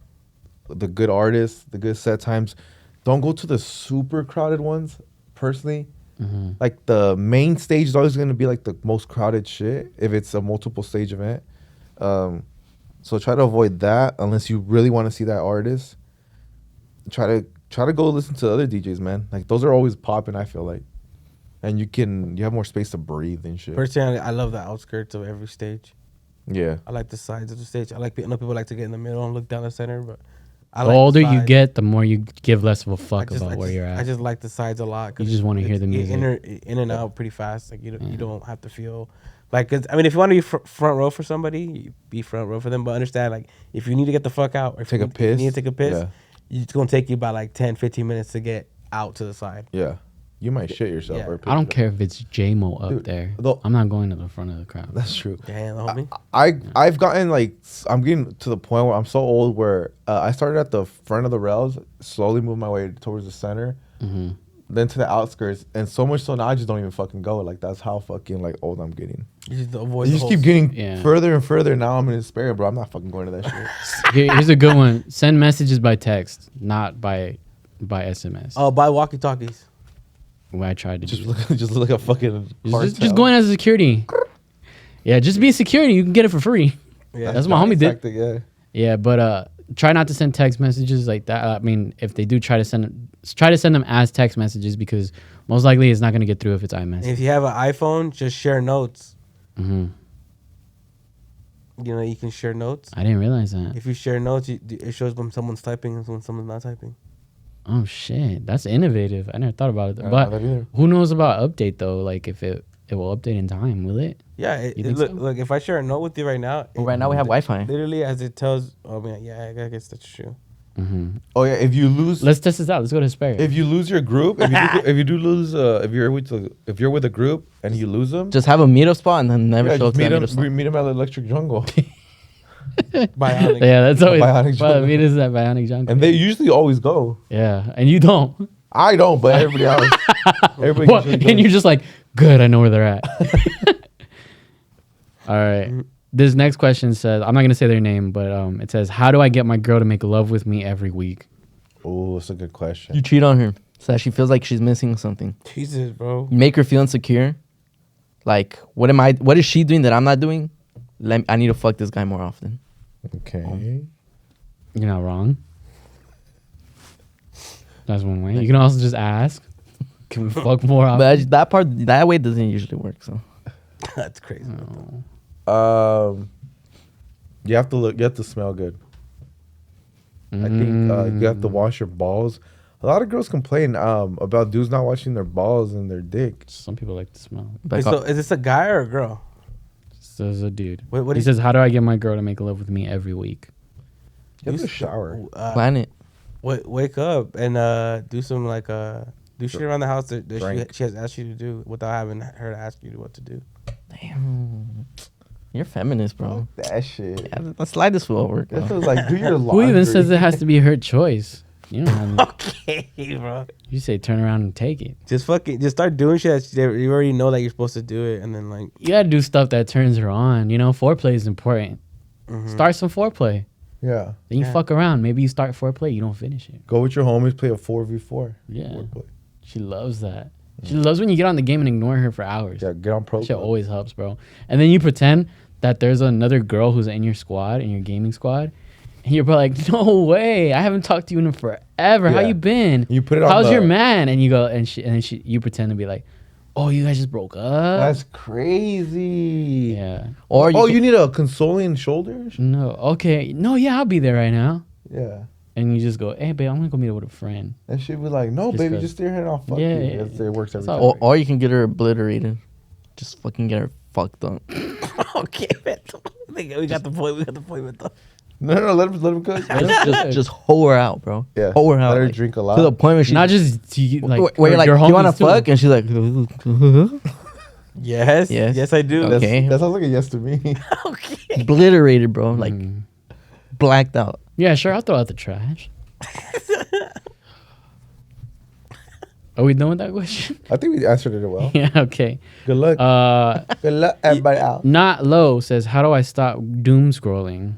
the good artists, the good set times, don't go to the super crowded ones. Personally, like the main stage is always gonna be like the most crowded shit if it's a multiple stage event. So try to avoid that unless you really want to see that artist. Try to go listen to other DJs, man. Like those are always popping, I feel like. And you have more space to breathe and shit. personally, I love the outskirts of every stage. Yeah. I like the sides of the stage. I know people like to get in the middle and look down the center, but I The like older the you sides. get, the more you give less of a I fuck just- about I where just- you're at. I just like the sides a lot. 'Cause You just wanna it's- hear the it's music. in and out pretty fast. Like you don't have to feel like. 'Cause, I mean, if you want to be front row for somebody, you be front row for them. But understand, like, if you need to get the fuck out or if Take you a need- piss. you need to take a piss, Yeah. it's gonna take you about like 10, 15 minutes to get out to the side. Yeah. You might shit yourself. Yeah. Or I don't care if it's J-Mo up Dude, there. the- I'm not going to the front of the crowd. That's true. Damn, homie. I've gotten like I'm getting to the point where I'm so old where I started at the front of the rails, slowly moved my way towards the center, then to the outskirts, and so much so now I just don't even fucking go. Like that's how fucking like old I'm getting. You just avoid. You the just whole keep getting Yeah. further and further. Now I'm in despair, bro. I'm not fucking going to that shit. Here's a good one. Send messages by text, not by SMS. Oh, buy walkie talkies. What I tried to just do. look like a fucking. Just going as a security. Yeah, just be a security. You can get it for free. Yeah, That's what my homie did. Yeah. Yeah, but try not to send text messages like that. I mean, if they do try to send them as text messages because most likely it's not going to get through if it's iMessage. If you have an iPhone, just share notes. Mm-hmm. You know, you can share notes. I didn't realize that. If you share notes, it shows when someone's typing and when someone's not typing. Oh shit, that's innovative. I never thought about it. I don't But know that either. who knows about update though? Like if it will update in time, will it? Yeah, You think look, so? look, if I share a note with you right now, Well, right now we have Wi-Fi. literally as it tells. Oh man, yeah, I guess that's true. Mm-hmm. Oh yeah, if you lose, Let's test this out. Let's go to Hesperia. if you lose your group, if you do lose, if you're with a group and you lose them, Just have a meetup spot and then never show up just to meet that them. meetup spot. Meet them at the Electric Jungle, Bionic. Yeah, that's always Bionic well, jungle. I mean, is that Bionic jungle. and they usually always go. Yeah, and you don't. I don't, but everybody else, everybody. What? usually And goes. you're just like, good. I know where they're at. All right. This next question says, I'm not gonna say their name, but it says, how do I get my girl to make love with me every week? Oh, that's a good question. You cheat on her. So that she feels like she's missing something. Jesus, bro. You make her feel insecure. Like, what is she doing that I'm not doing? I need to fuck this guy more often. Okay. You're not wrong. That's one way. You can also just ask, can we fuck more often? But that way doesn't usually work. So That's crazy. You have to look. You have to smell good. I think you have to wash your balls. A lot of girls complain about dudes not washing their balls and their dick. Some people like to smell. Wait, so is this a guy or a girl? So is a dude. What He is- says, how do I get my girl to make love with me every week? You have to shower. plan it. Wake up and do some like do shit around the house that Drink. she has asked you to do without having her to ask you what to do. Damn. You're feminist, bro. That shit. Yeah, let's slide this over. That Bro. feels like do your Who laundry. even says it has to be her choice? You don't have Okay, bro. You say turn around and take it. Just start doing shit that you already know that you're supposed to do it, and then like You gotta do stuff that turns her on. You know, foreplay is important. mhm. Start some foreplay. Yeah. Then you Yeah. fuck around. Maybe you start foreplay, you don't finish it. Go with your homies, play a 4v4. Yeah. Foreplay. She loves that. She loves when you get on the game and ignore her for hours. Yeah, get on pro. Shit Club. always helps, bro. And then you pretend that there's another girl who's in your squad, in your gaming squad, and you're probably like, "No way! I haven't talked to you in forever. How Yeah. you been? You put it on How's the- your man?" And you go, and you pretend to be like, "Oh, you guys just broke up." That's crazy. yeah. Or You need a consoling shoulder? No. Okay. No. Yeah, I'll be there right now. Yeah. And you just go, "Hey, babe, I'm gonna go meet up with a friend." And she'd be like, no, Just baby, 'cause- just stay your head off. Fuck Yeah, you. yeah, That's- It works every That's time. all. or you can get her obliterated. Just fucking get her fucked up. Okay, Beto. We got the point. We got the point, Beto. No, let him cook. just hoe her out, bro. Yeah. Hoe her out. Let her like, drink a lot. to the point where she's Not just to you, like where you're like, your you want to homies too. fuck? And she's like, Yes. Yes. Yes, I do. Okay. That's, that sounds like a yes to me. Okay. obliterated, bro. Like, blacked out. Yeah, sure. I'll throw out the trash. Are we done with that question? I think we answered it well. Yeah. Okay. Good luck. Good luck, everybody out. Not low says, how do I stop doom scrolling?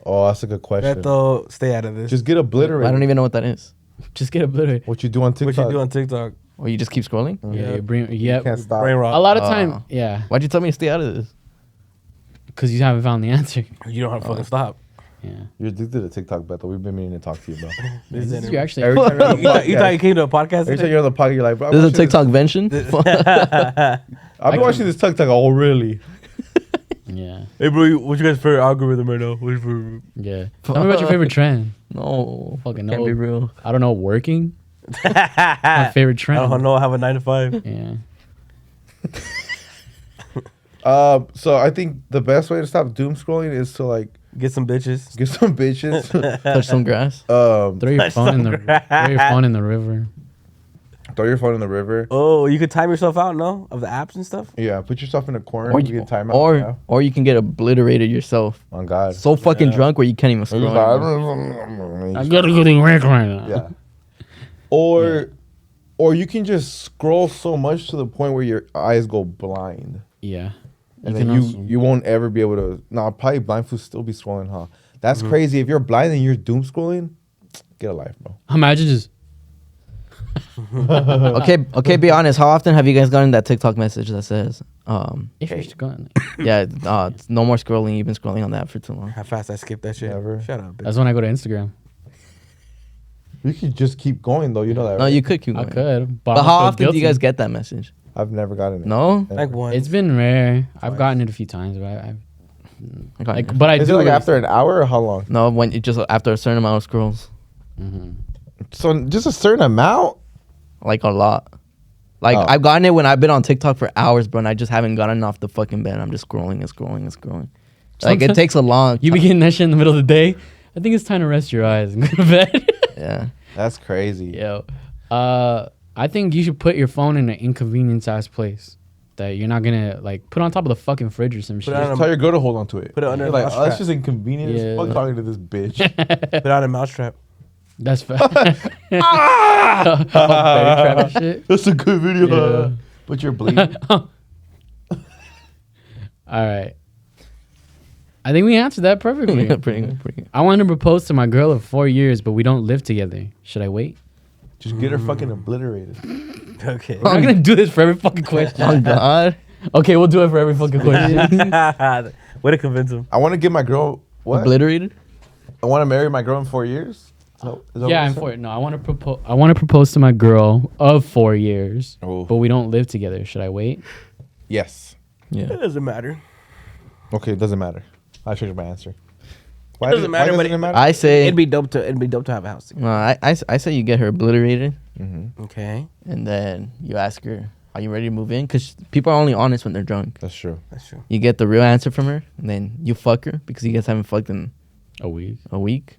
Oh, that's a good question. Beto, stay out of this. Just get obliterated. I don't even know what that is. Just get obliterated. What you do on TikTok. what you do on TikTok. Or you just keep scrolling? Yeah. You bring, yeah. Can't stop. Brain rot. A lot of Oh. time. Yeah. Why'd you tell me to stay out of this? Because you haven't found the answer. You don't have to fucking stop. Yeah. You're addicted to TikTok, Beto. We've been meaning to talk to you, bro. This is You're actually. Every time you're on the you thought you podcast, came to a podcast? every time you're on the podcast, you're like, bro, I'm This is a watching TikTok vention? I've been watching this TikTok. Oh, really? Yeah. Hey, bro, what's your guys' favorite algorithm right now? What's your Yeah. Tell me about your favorite trend. No. Fucking Can't no. be real. I don't know. Working. My favorite I trend. don't know. I have a 9 to 5. Yeah. So I think the best way to stop doom scrolling is to like Get some bitches. get some bitches. Touch some grass. Throw your Nice phone in the throw your phone in the river. Throw your phone in the river. Oh, you could time yourself out, no? Of the apps and stuff? Yeah, put yourself in a corner. Or You you, get timeout. or, yeah. or you can get obliterated yourself. On God. So fucking drunk where you can't even You're scroll. just anymore. like, I gotta go to work right now. yeah. Or you can just scroll so much to the point where your eyes go blind. Yeah. And can then also- you won't ever be able to. No, probably blindfold still be scrolling, huh? That's Mm-hmm. crazy. If you're blind and you're doom scrolling, get a life, bro. Imagine just. Okay, be honest. How often have you guys gotten that TikTok message that says, If you're just going. yeah, it's no more scrolling. You've been scrolling on that for too long. How fast I skipped that shit. Never. Shut up, bitch. That's when I go to Instagram. You could just keep going though. You know that. No, right? you could keep I going. could. But I how feel often do you guilty. guys get that message? I've never gotten it. No? Never. Like one. It's been rare. I've gotten it a few times, but I Okay. like. But I Is do. it like after an hour or how long? No, when it just after a certain amount of scrolls, Mhm. So just a certain amount. like a lot. Like Oh. I've gotten it when I've been on TikTok for hours, bro, and I just haven't gotten off the fucking bed. I'm just scrolling and scrolling and scrolling. Like it Sometimes- takes a long. You be getting that shit in the middle of the day. I think it's time to rest your eyes and go to bed. Yeah. That's crazy. Yo, I think you should put your phone in an inconvenience ass place that you're not gonna like put on top of the fucking fridge or some shit. it on Just tell your girl to hold on to it. Put it under You're a like, mouse oh, that's trap. just inconvenient. Yeah. As fuck talking to this bitch. Put on a mousetrap. That's fair. Bear trap and shit. That's a good video. Yeah. But you're bleeding. All right. I think we answered that perfectly. pretty good. I want to propose to my girl of 4 years, but we don't live together. Should I wait? Just get her fucking obliterated. Okay. We're not gonna do this for every fucking question. Oh God. Okay, we'll do it for every fucking question. Way to convince him. I want to get my girl. What? Obliterated. I want to marry my girl in 4 years. So, is that Yeah, what I'm you for said? it. No, I want to propose. I want to propose to my girl of 4 years, Oh. but we don't live together. Should I wait? Yes. Yeah. It doesn't matter. Okay, it doesn't matter. I changed my answer. Why doesn't matter, Why but doesn't it matter? I say. It'd be dope to have a house together. No, I say you get her obliterated, Okay, and then you ask her, "Are you ready to move in?" Because people are only honest when they're drunk. That's true. that's true. You get the real answer from her, and then you fuck her because you guys haven't fucked in A week. a week,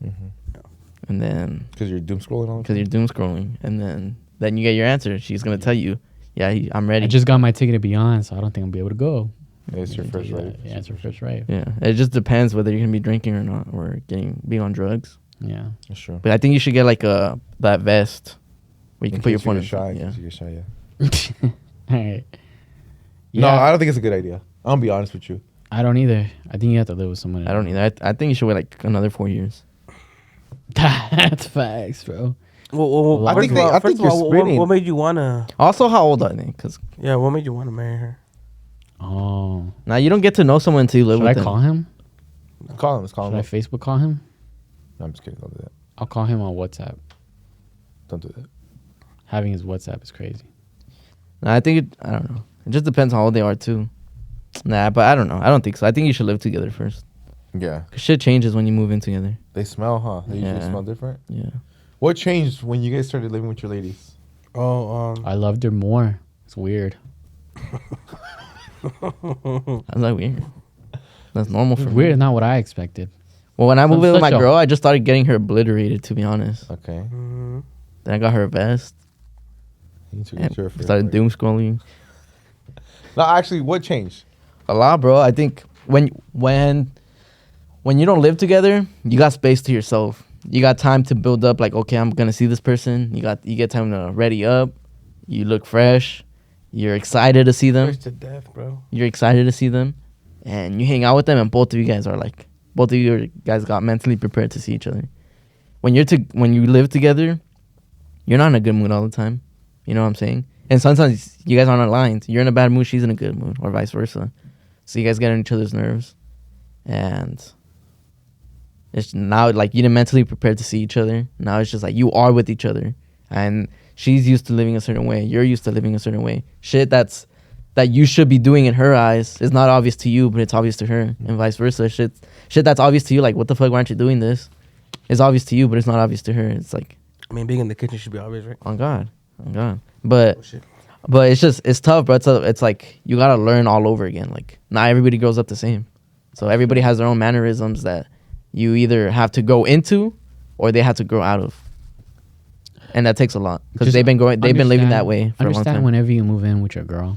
and then Because you're doom scrolling all the because you're doom scrolling, and then you get your answer. She's gonna tell you, "Yeah, I'm ready." I just got my ticket to Beyond, so I don't think I'll be able to go. It's your first right. Yeah, it's your first right. yeah, it just depends whether you're gonna be drinking or not, or being on drugs. Yeah. That's true. But I think you should get like that vest where you can put your phone in. shy. Yeah. You get shy, yeah. All right. No, Yeah, I don't think it's a good idea. I'm gonna be honest with you. I don't either. I think you have to live with someone. I don't either. I think you should wait like another 4 years. That's facts, bro. Well, I think you're spinning. What made you wanna? Also, how old are they? Because Yeah, what made you wanna marry her? Oh. now you don't get to know someone until you live Should with I them. call him? Call him. Let's call Should him. I Up. Facebook call him? No, I'm just kidding. Don't do that. I'll call him on WhatsApp. Don't do that. Having his WhatsApp is crazy. Nah, I think I don't know. It just depends how old they are too. Nah, but I don't know. I don't think so. I think you should live together first. Yeah. 'Cause shit changes when you move in together. They smell, huh? They usually Yeah. smell different. Yeah. What changed when you guys started living with your ladies? Oh, I loved her more. It's weird. That's not weird. That's normal for It's me. weird. Not what I expected. Well, when I moved in with my such a- girl, I just started getting her obliterated. To be honest, Okay. mhm. then I got her a vest You took and your first started break. doom scrolling. No, actually, what changed? A lot, bro. I think when you don't live together, you got space to yourself. You got time to build up. Like, okay, I'm gonna see this person. You get time to ready up. You look fresh. You're excited to see them. Fresh to death, bro. You're excited to see them, and you hang out with them, and both of you guys got mentally prepared to see each other. When you live together, you're not in a good mood all the time. You know what I'm saying? And sometimes you guys aren't aligned. You're in a bad mood, she's in a good mood, or vice versa. So you guys get on each other's nerves, and it's now like you didn't mentally prepare to see each other. Now it's just like you are with each other, and she's used to living a certain way. You're used to living a certain way. Shit that you should be doing in her eyes is not obvious to you, but it's obvious to her, and vice versa. Shit that's obvious to you, like what the fuck, why aren't you doing this? It's obvious to you, but it's not obvious to her. It's like, I mean, being in the kitchen should be obvious, right? on God. But Oh, shit. it's tough, bro. It's like you gotta learn all over again. Like not everybody grows up the same, so everybody has their own mannerisms that you either have to go into or they have to grow out of, and that takes a lot because Just they've been living that way for a long Understand time. whenever you move in with your girl,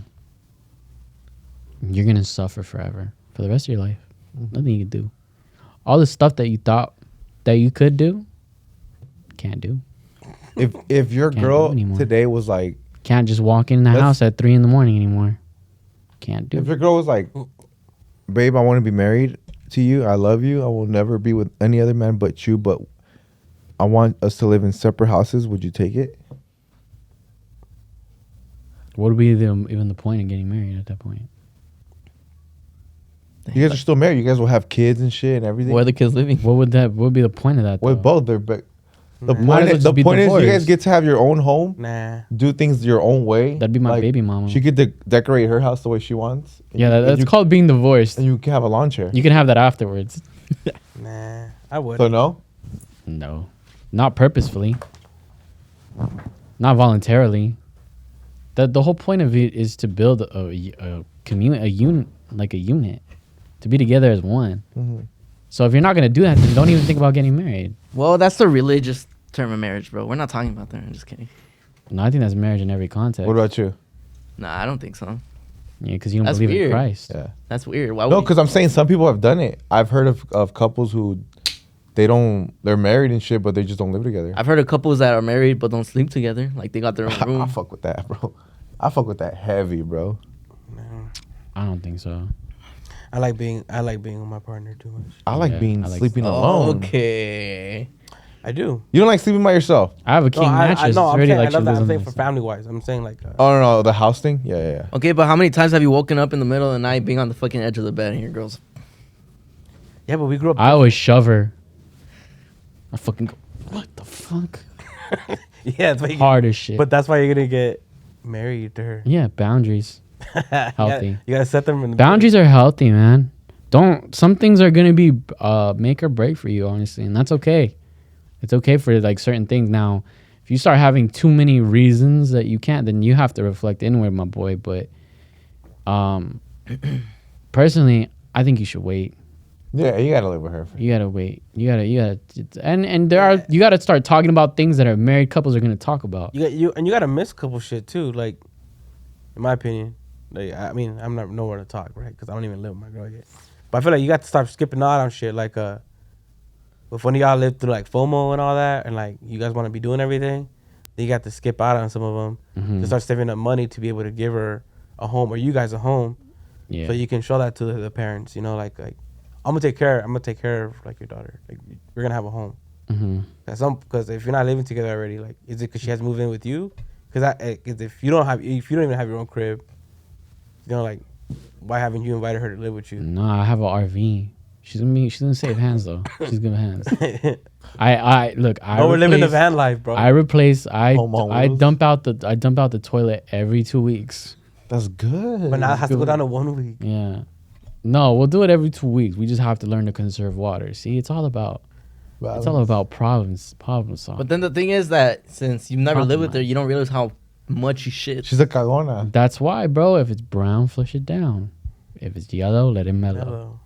you're gonna suffer forever for the rest of your life. Nothing you can do. All the stuff that you thought that you could do, can't do. If your Can't do girl anymore. today was like, Can't just walk in the Let's- house at 3 a.m. anymore. Can't do. if your girl was like, babe, I want to be married to you. I love you. I will never be with any other man but you. But I want us to live in separate houses. Would you take it? What would be even the point of getting married at that point? You guys are still married. You guys will have kids and shit and everything. Where are the kids living? What would be the point of that? With though? both, they're but the Might as well point, just be is you guys divorced. get to have your own home, Nah. do things your own way. That'd be my Like, baby mama. She could decorate her house the way she wants. And Yeah, you- and that's you, called being divorced. And you can have a lawn chair. You can have that afterwards. Nah. I would. So no. No, not purposefully, not voluntarily. The whole point of it is to build a unit, to be together as one. Mm-hmm. So if you're not gonna do that, then don't even think about getting married. Well, that's the religious term of marriage, bro. We're not talking about that. I'm just kidding. No, I think that's marriage in every context. What about you? Nah, I don't think so. Yeah, because you don't That's believe weird. in Christ. Yeah. That's weird. Why No, would because I'm saying some people have done it. I've heard of couples who they're married and shit, but they just don't live together. I've heard of couples that are married but don't sleep together. Like they got their own I room. fuck with that, bro. I fuck with that heavy, bro. Nah. I don't think so. I like being with my partner too much. I like Yeah, being I like- sleeping Oh, alone. okay. I do. You don't like sleeping by yourself? I have a king mattress. It's I'm already saying, like I love she that. lives I'm on saying the for side. family wise. I'm saying like. Oh no, the house thing. Yeah. Okay, but how many times have you woken up in the middle of the night being on the fucking edge of the bed and your girl's? Yeah, but we grew up. I always shove her. I fucking go, what the fuck? Yeah, that's why you, Hard as shit. but that's why you're gonna get married to her. yeah, boundaries. Healthy. You gotta set them in the Boundaries are healthy, man. Some things are gonna be make or break for you, honestly, and that's okay. It's okay for like certain things. Now, if you start having too many reasons that you can't, then you have to reflect inward, my boy. But personally, I think you should wait. Yeah, you gotta live with her. You gotta wait. You gotta, and there are you gotta start talking about things that are married couples are gonna talk about. You gotta miss a couple shit too. Like, in my opinion, like I mean, I'm not nowhere to talk, right? Because I don't even live with my girl yet. But I feel like you got to start skipping out on shit. Like, if one of y'all live through like FOMO and all that, and like you guys want to be doing everything, then you got to skip out on some of them to start saving up money to be able to give her a home or you guys a home, Yeah. so you can show that to the parents. You know, like I'm gonna take care of like your daughter. Like we're gonna have a home. Because if you're not living together already, like, is it because she has moved in with you? Because if you don't even have your own crib, you know, like, why haven't you invited her to live with you? No, I have an RV. She's gonna save hands though. She's gonna hands. I look. We're living the van life, bro. I Home on wheels. dump out the toilet every 2 weeks. That's good. But now it has to go down to 1 week. Yeah. No, we'll do it every 2 weeks. We just have to learn to conserve water. See, it's all about problem solving. But then the thing is that since you never lived with her, you don't realize how much you shit. She's a cagona. That's why, bro. If it's brown, flush it down. If it's yellow, let it mellow. Hello.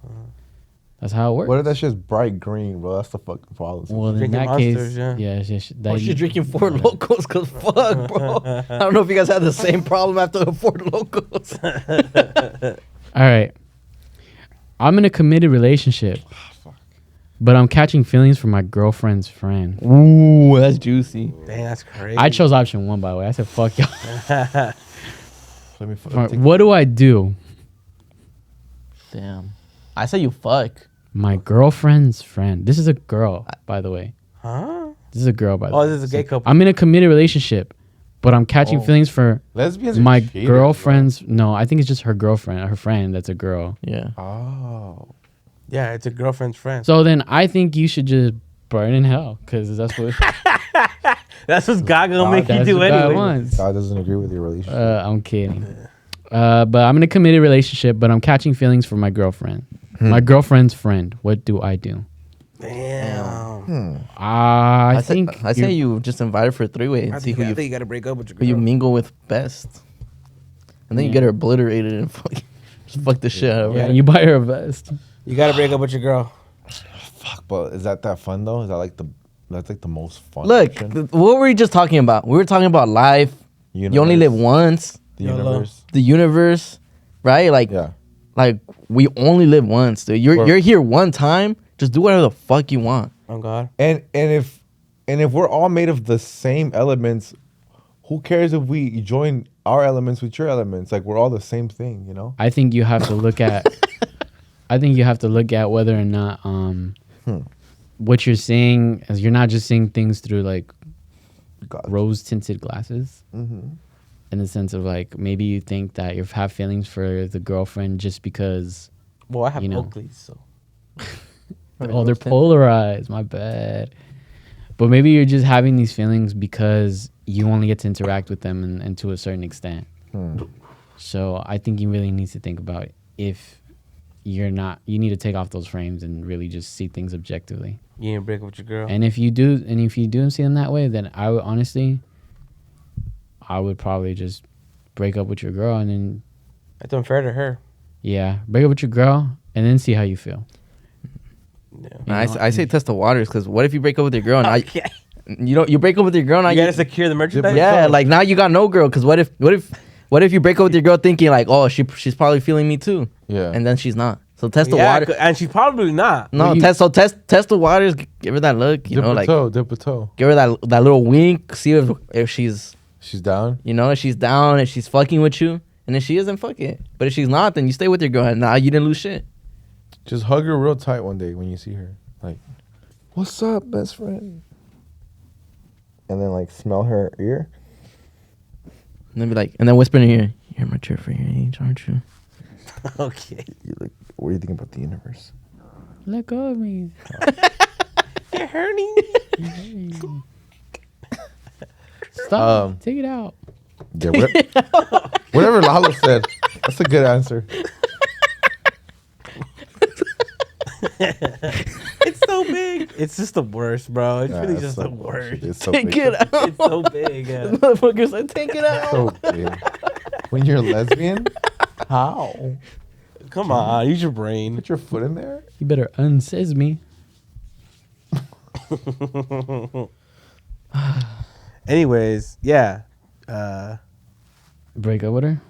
That's how it works. What if that shit's bright green, bro? That's the fucking problem. Well, in Drinking that Monsters, case, yeah. yeah, She's drinking Four Locos because fuck, bro. I don't know if you guys had the same problem after the Four Locos. All right. I'm in a committed relationship, but I'm catching feelings for my girlfriend's friend. Ooh, that's juicy. Dang, that's crazy. I chose option 1, by the way. I said, fuck y'all. Let me What do I do? Damn. I say you fuck. My girlfriend's friend. This is a girl, by the way. Huh? This is a girl, by the way. Oh, this is a gay couple. I'm in a committed relationship, but I'm catching feelings for Lesbians are my cheaters, girlfriend's. No, I think it's just her girlfriend, her friend that's a girl. Yeah. bro. Oh. Yeah, it's a girlfriend's friend. So then I think you should just burn in hell because that's what That's what God gonna make you that's do what God anyway. wants. God doesn't agree with your relationship. I'm kidding. But I'm in a committed relationship, but I'm catching feelings for my girlfriend. My girlfriend's friend. What do I do? Damn. I think I say you just invite her for a three-way and see who you gotta break up with your you mingle with best. And then you get her obliterated and fuck the shit out of her. Yeah, you buy her a vest. You gotta break up with your girl. Fuck, but is that fun though? Is that like the most fun? Look, option? what were we just talking about? We were talking about life. You only live once. The YOLO. universe. The universe, right? Like, Yeah. like we only live once, dude. You're here one time. Just do whatever the fuck you want. Oh God. And if we're all made of the same elements, who cares if we join our elements with your elements? Like we're all the same thing, you know? I think you have to look at. I think you have to look at whether or not what you're seeing, as you're not just seeing things through like God. rose tinted glasses. In the sense of like maybe you think that you have feelings for the girlfriend just because Well, I have You know. Oakleys, so they're polarized. My bad. But maybe you're just having these feelings because you only get to interact with them and to a certain extent. So I think you really need to think about if you're not. You need to take off those frames and really just see things objectively. you ain't break up with your girl. And if you do see them that way, then I would honestly, I would probably just break up with your girl and then That's unfair to her. break up with your girl and then see how you feel. Yeah. You I, know, I say test the waters because what if you break up with your girl and Okay. you break up with your girl now You gotta secure the merchandise. yeah, like now you got no girl because what if you break up with your girl thinking like, oh, she's probably feeling me too, Yeah. and then she's not. So test the Yeah, water. and she's probably not. No, test the waters. Give her that look, you Dip know, a like toe, dip a toe. give her that little wink. See if she's, She's down. you know, if she's down, if she's fucking with you, and if she isn't, fuck it. But if she's not, then you stay with your girl, and now you didn't lose shit. Just hug her real tight one day when you see her. Like, what's up, best friend? and then like smell her ear. And then be like, and then whisper in her ear, "You're mature for your age, aren't you?" Okay. You like, what do you think about the universe? Let go of me. You're hurting. Stop. Take it out. Yeah, whatever Lalo said. That's a good answer. It's so big. It's just the worst, bro. It's really it's just so the worst. It's so Take big. it out. It's so big. Yeah. Motherfuckers like, take it out. So big. When you're a lesbian, how? Come on, use your brain. Put your foot in there. You better unsays me. Anyways, yeah. Break up with her.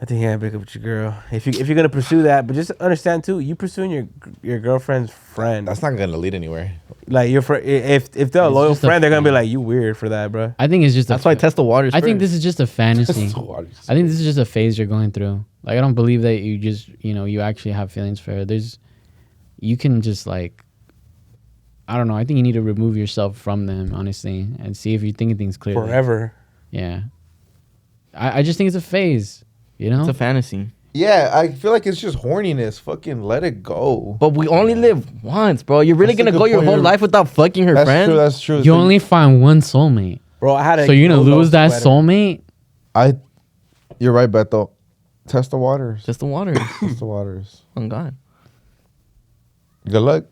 I think you gotta break up with your girl if you're gonna pursue that. But just understand too, you pursuing your girlfriend's friend. That's not gonna lead anywhere. Like your friend. If they're a It's loyal just a friend, they're gonna be friend. like, you weird for that, bro. I think it's just. That's why I test the waters. I think first. this is just a fantasy. So I think this is just a phase you're going through. Like I don't believe that you just you actually have feelings for her. You can just like. I don't know. I think you need to remove yourself from them, honestly, and see if you're thinking things clearly. Forever. Yeah. I just think it's a phase. You know. It's a fantasy. Yeah, I feel like it's just horniness. Fucking let it go. But we only live once, bro. You're really That's a gonna good go your point. whole You're- life without fucking her That's friend? true. That's true. You only find one soulmate. Bro, I had a So you're gonna Polo lose that sweater. soulmate. You're right, Beto. Test the waters. Just the waters. Test the waters. Oh God. Good luck.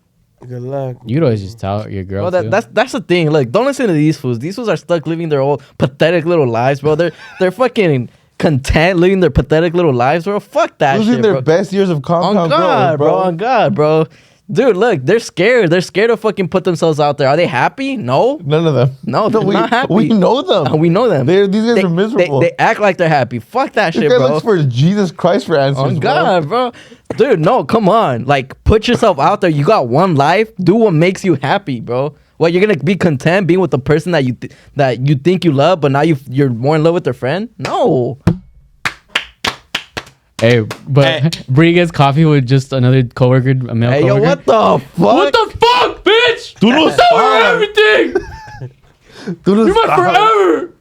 Good luck. You'd always just tell your girl. Bro, too. that's the thing. Look, don't listen to these fools. These fools are stuck living their old pathetic little lives, bro. They're fucking content living their pathetic little lives, bro. Fuck that Losing shit, their bro. best years of On compound God, growth, bro. On God, bro. Dude, look, they're scared. They're scared to fucking put themselves out there. Are they happy? No. None of them. No, they're not happy. We know them. We know them. These guys are miserable. They act like they're happy. Fuck that This shit, guy bro. looks for Jesus Christ for answers. Oh bro. God, bro. Dude, no, come on. Like, put yourself out there. You got one life. Do what makes you happy, bro. What, you're gonna be content being with the person that you think you love, but now you're more in love with their friend? No. Hey, but Bree gets coffee with just another coworker, a male Hey, coworker. yo, what the fuck? What the fuck, bitch? Tú no You tell her sabes. everything. Tú no You're my sabes. forever.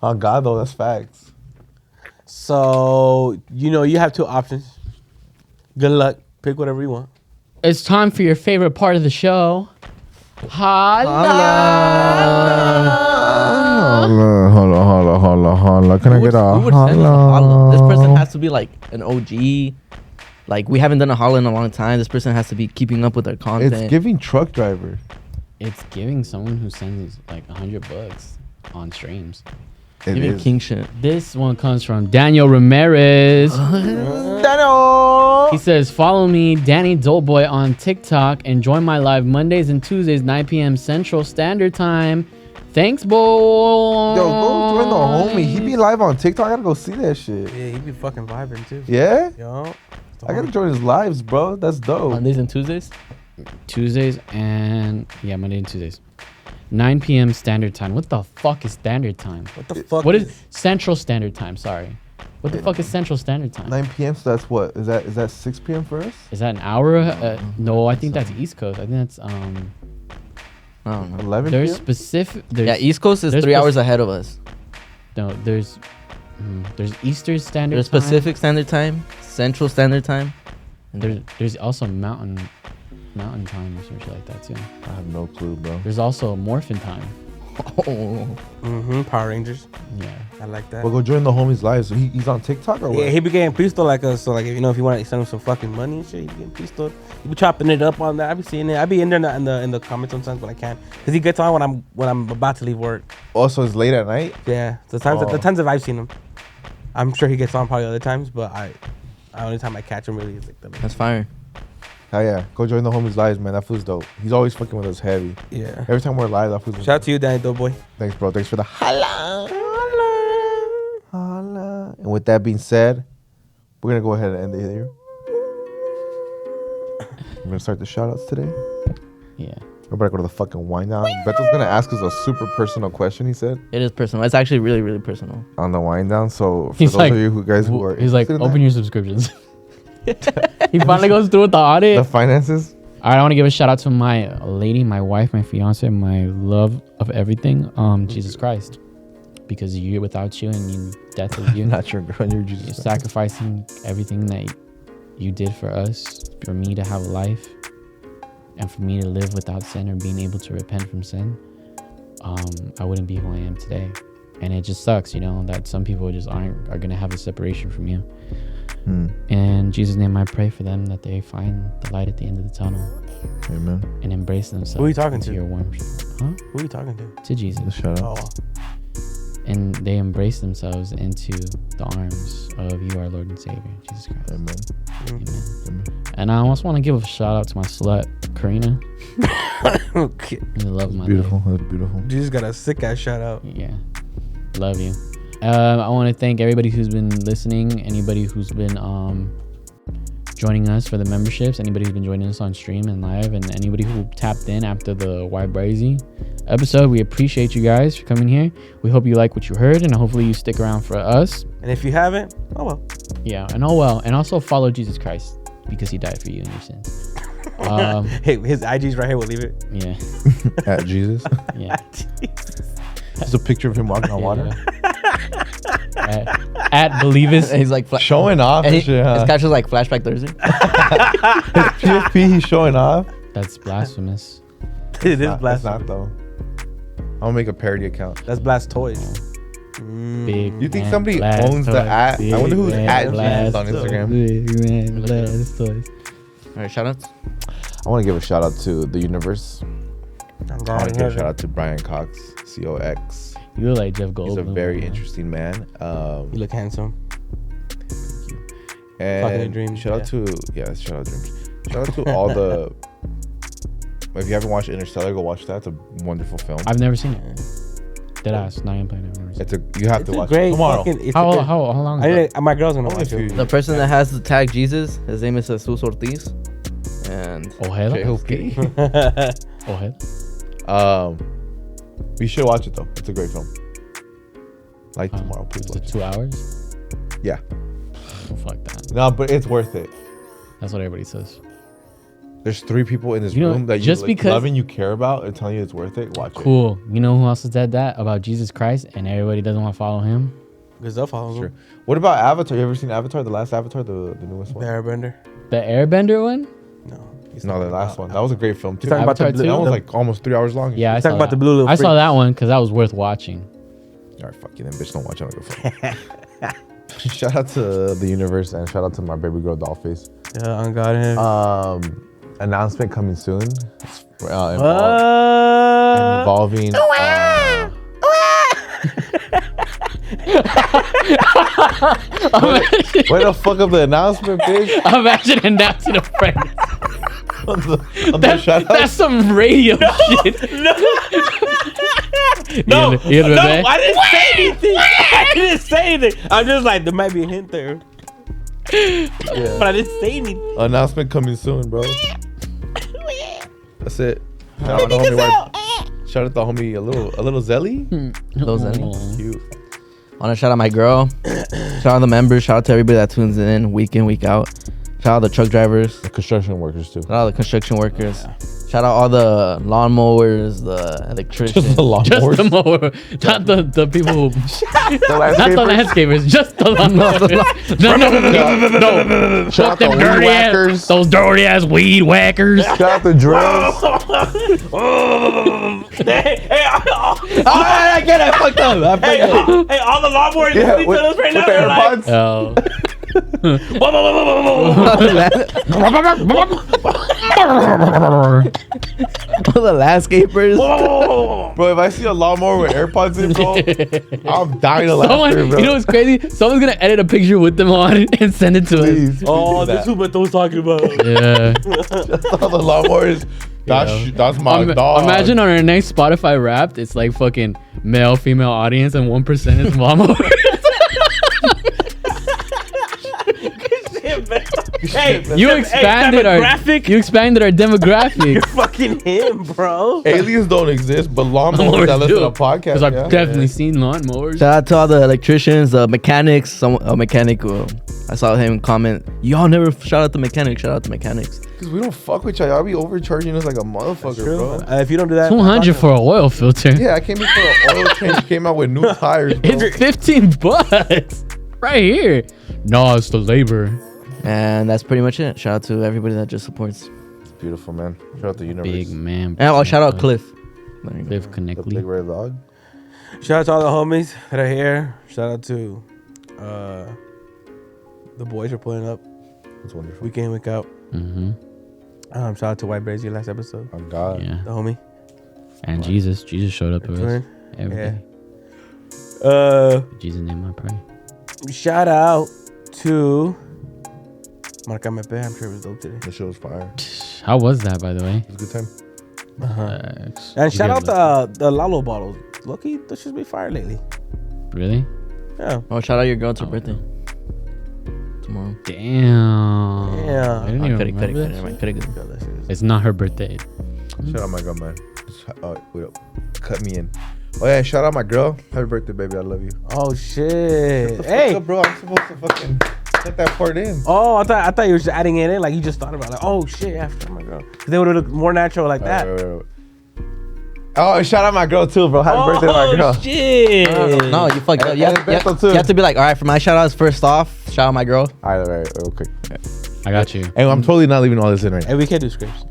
Oh God, though, that's facts. So you have two options. Good luck. Pick whatever you want. It's time for your favorite part of the show. Holla. Can I get a Who would send us a holla? holla? This person has to be like an OG. Like, we haven't done a holla in a long time. This person has to be keeping up with their content. It's giving truck driver. It's giving someone who sends like $100 on streams. It Giving is. king shit. This one comes from Daniel Ramirez. He says, follow me, Danny Doughboy, on TikTok and join my live Mondays and Tuesdays, 9 p.m. Central Standard Time. Thanks, boy. Yo, go join the homie. He be live on TikTok. I gotta go see that shit. Yeah, he be fucking vibing too. Yeah? Yo. I gotta join his lives, bro. That's dope. Mondays and Tuesdays? Tuesdays and Monday and Tuesdays. 9 p.m. Standard Time. What the fuck is Standard Time? What the fuck? What is Central Standard Time? Sorry. What the fuck is Central Standard Time? 9 p.m. So that's what? Is that 6 p.m. for us? Is that an hour? No, I think that's East Coast. I think that's I don't know. 11 there's p.m. specific. Yeah, East Coast is there's 3 hours ahead of us. No, there's Eastern Standard There's Time. Pacific Standard Time, Central Standard Time. And there's also Mountain Time or something like that too. I have no clue, bro. There's also Morphin Time. Oh. Power Rangers. Yeah. I like that. Well, go join the homies live. So he's on TikTok or what? Yeah, he be getting pistol like us. So like, if you want to send him some fucking money and shit, he be getting pistol. He be chopping it up on that. I be seeing it. I be in there in the comments sometimes when I can, cause he gets on when I'm about to leave work. Also, it's late at night. Yeah, the times that I've seen him, I'm sure he gets on probably other times, but the only time I catch him really is like the. That's fire. Hell yeah. Go join the homies lives, man. That fool's dope. He's always fucking with us heavy. Yeah. Every time we're live, that fool's Shout out to you, Danny Doughboy. Thanks, bro. Thanks for the holla. Holla. And with that being said, we're going to go ahead and end it here. We're going to start the shout outs today. Yeah. We're about to go to the fucking wind down. Beto's going to ask us a super personal question, he said, It is personal. It's actually really, really personal. on the wind down. So for He's those like, of you who guys who are he's like, interested in open that, your subscriptions. He finally goes through with the audit. the finances. All right, I want to give a shout out to my lady, my wife, my fiance, my love of everything, Jesus Christ. Because you, without you and death is you. Not your girl, you're You're Jesus. sacrificing everything that you did for us, for me to have life, and for me to live without sin or being able to repent from sin. I wouldn't be who I am today. And it just sucks, that some people just are going to have a separation from you. In Jesus' name, I pray for them that they find the light at the end of the tunnel. Amen. And embrace themselves. Who are you talking into to? your warm, huh? Who are you talking to? To Jesus. Shout out. Oh, And they embrace themselves into the arms of you, our Lord and Savior, Jesus Christ. Amen. Amen. And I also want to give a shout out to my slut, Karina. okay. I love my Beautiful. That's beautiful. You just got a sick ass shout out. Yeah. Love you. I want to thank everybody who's been listening, anybody who's been joining us for the memberships, anybody who's been joining us on stream and live, and anybody who tapped in after the Why Brazy episode. We appreciate you guys for coming here. We hope you like what you heard, and hopefully you stick around for us. And if you haven't, oh well. Yeah, and oh well. And also follow Jesus Christ because he died for you and your sins. Hey, his IG's right here. We'll leave it. Yeah. At Jesus. Yeah. There's a picture of him walking on water. At Believers. And he's like Showing off and and shit, huh? his caption's like Flashback Thursday. PFP, he's showing off. That's blasphemous. It is That's Blast. not though. I'm gonna make a parody account. That's Blast Toys. Big You think man somebody Blast owns the Toys. at? I Big wonder who's man at Blast Jesus on Toys. Instagram. Big man Blast Toys. All right, shout outs. I want to give a shout out to the universe. I'm I want glad to give a shout out to Brian Cox, COX. You look like Jeff Goldblum. He's a very interesting man. You look handsome. And Fucking a dream, shout out to shout out dreams. Shout out to all the. If you haven't watched Interstellar, go watch that. It's a wonderful film. I've never seen it. Deadass. Not even playing it. I've never seen it. You have to watch Great. it tomorrow. Fucking, it's How a- long I is need my girl's gonna Only watch a few. it. The person that has the tag Jesus, his name is Jesus Ortiz, and that? Ojeda? J.O.P. Ojeda? You should watch it though. It's a great film. Like tomorrow, please Is watch it it. 2 hours? Yeah. Oh, fuck that. No, but it's worth it. That's what everybody says. There's 3 people in this You know, room that you just like, because- love and you care about and telling you it's worth it. Watch Cool. You know who else said that about Jesus Christ and everybody doesn't want to follow him? Gazelle follows it. Sure. him. What about Avatar? You ever seen Avatar? The last Avatar, the newest The one? Airbender. The Airbender one? No. He's No, the talking last about- one. That was a great film too. He's talking about the Avatar blue. That two? was like almost 3 hours long. Yeah, I He's saw talking about that. the blue little I saw freak. that one because that was worth watching. All right, fuck you then, bitch. Don't watch it. I'm gonna go film. Shout out to the universe and shout out to my baby girl Dollface. Yeah, on God him. Announcement coming soon. What? Involving. Wait the fuck up the announcement, bitch. Imagine announcing a pregnancy. On the shout out. That's some radio shit. No, You had a no, bebé? I didn't say anything. I didn't say anything. I'm just like, there might be a hint there. But I didn't say anything. Announcement coming soon, bro. That's it. Shout out to homie wife. Shout out to homie a little Zelly. those any. Cute. I want to shout out my girl. Shout out the members. Shout out to everybody that tunes in week week out. Shout out the truck drivers. The construction workers too. Shout out the construction workers. Shout out all the lawnmowers, the electricians. Just the Just lawnmowers. the mower, not the people who, not the landscapers, just the lawnmowers. No. Shout out Them the weed dirty ass, whackers. those dirty ass weed whackers. Shout out the drills. I get it. I fucked up. Hey, all the lawnmowers Yeah, listening to us right with now. the they're like, AirPods. Oh. All the landscapers. Bro, if I see a lawnmower with AirPods in, bro, I'm dying of Someone, laughter, bro. you know what's crazy? Someone's gonna edit a picture with them on and send it to Please, oh, do this is that. what Beto's talking about. us. Yeah. All the lawnmowers. That's my dog. Imagine on our next Spotify Wrapped, it's like fucking male, female audience, and 1% is lawnmowers. Shit, Beto. Hey, You expanded our demographic. You expanded our demographic. You're fucking him, bro. Aliens don't exist, but lawnmowers that listen to podcasts. Because I've Yeah. definitely seen lawnmowers. Shout out to all the electricians, the mechanics. A mechanic. I saw him comment. Y'all never shout out the mechanics. Shout out the mechanics. Because we don't fuck with y'all. Y'all be overcharging us like a motherfucker, bro. If you don't do that, 200 for an oil filter. Yeah, I came in for an oil change. Came out with new tires, bro. It's $15 right here. No, it's the labor. And that's pretty much it. Shout out to everybody that just supports. Beautiful, man. Shout out the universe. Big man. And oh, shout out Cliff. There you go. Cliff The big Connectly. red dog. Shout out to all the homies that are here. Shout out to the boys are pulling up That's wonderful. week in, week out. Mm-hmm. Shout out to White Brazy last episode. Oh, God. Yeah. The homie. And Jesus. Jesus showed up with us Twin. every Yeah. day. In Jesus' name I pray. Shout out to Marca Mepe. I'm sure it was dope today. The show was fire. How was that, by the way? It was a good time. And shout out the Lalo bottles. Lucky, this should be fire lately. Really? Yeah. Oh, shout out your girl. It's her birthday. Tomorrow. Damn. Yeah. I didn't even remember that. Never mind. It's not her birthday. Shout out my girl, man. Wait up. Cut me in. Oh, yeah. Shout out my girl. Happy birthday, baby. I love you. Oh shit. Fuck Hey. up, bro. I'm supposed to fucking put that part in. Oh, I thought you were just adding it in. Like you just thought about it. Like, oh shit, yeah, shout out my girl. 'Cause they would have looked more natural like that. Wait. Oh, shout out my girl, too, bro. Happy birthday to my girl. Shit. No, you fucked up. You And have, Beto, too. you have to be like, all right, for my shout outs, first off, shout out my girl. All right, real quick. I got you. And I'm totally not leaving all this in right now. Hey, we can do scripts.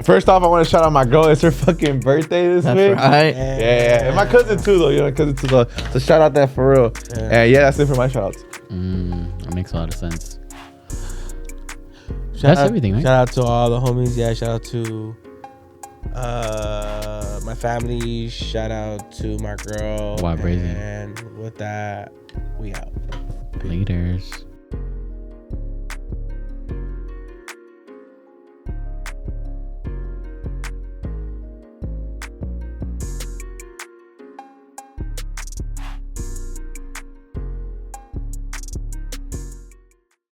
First off, I want to shout out my girl. It's her fucking birthday this That's week. right. Yeah. And my cousin, too, though. You know, my cousin, too, though. So shout out that for real. And yeah, that's it for my shout outs. That makes a lot of sense. Shout That's out- everything, right? Shout out to all the homies. Yeah, shout out to my family. Shout out to my girl. Wow, crazy. And with that, we out. Laters.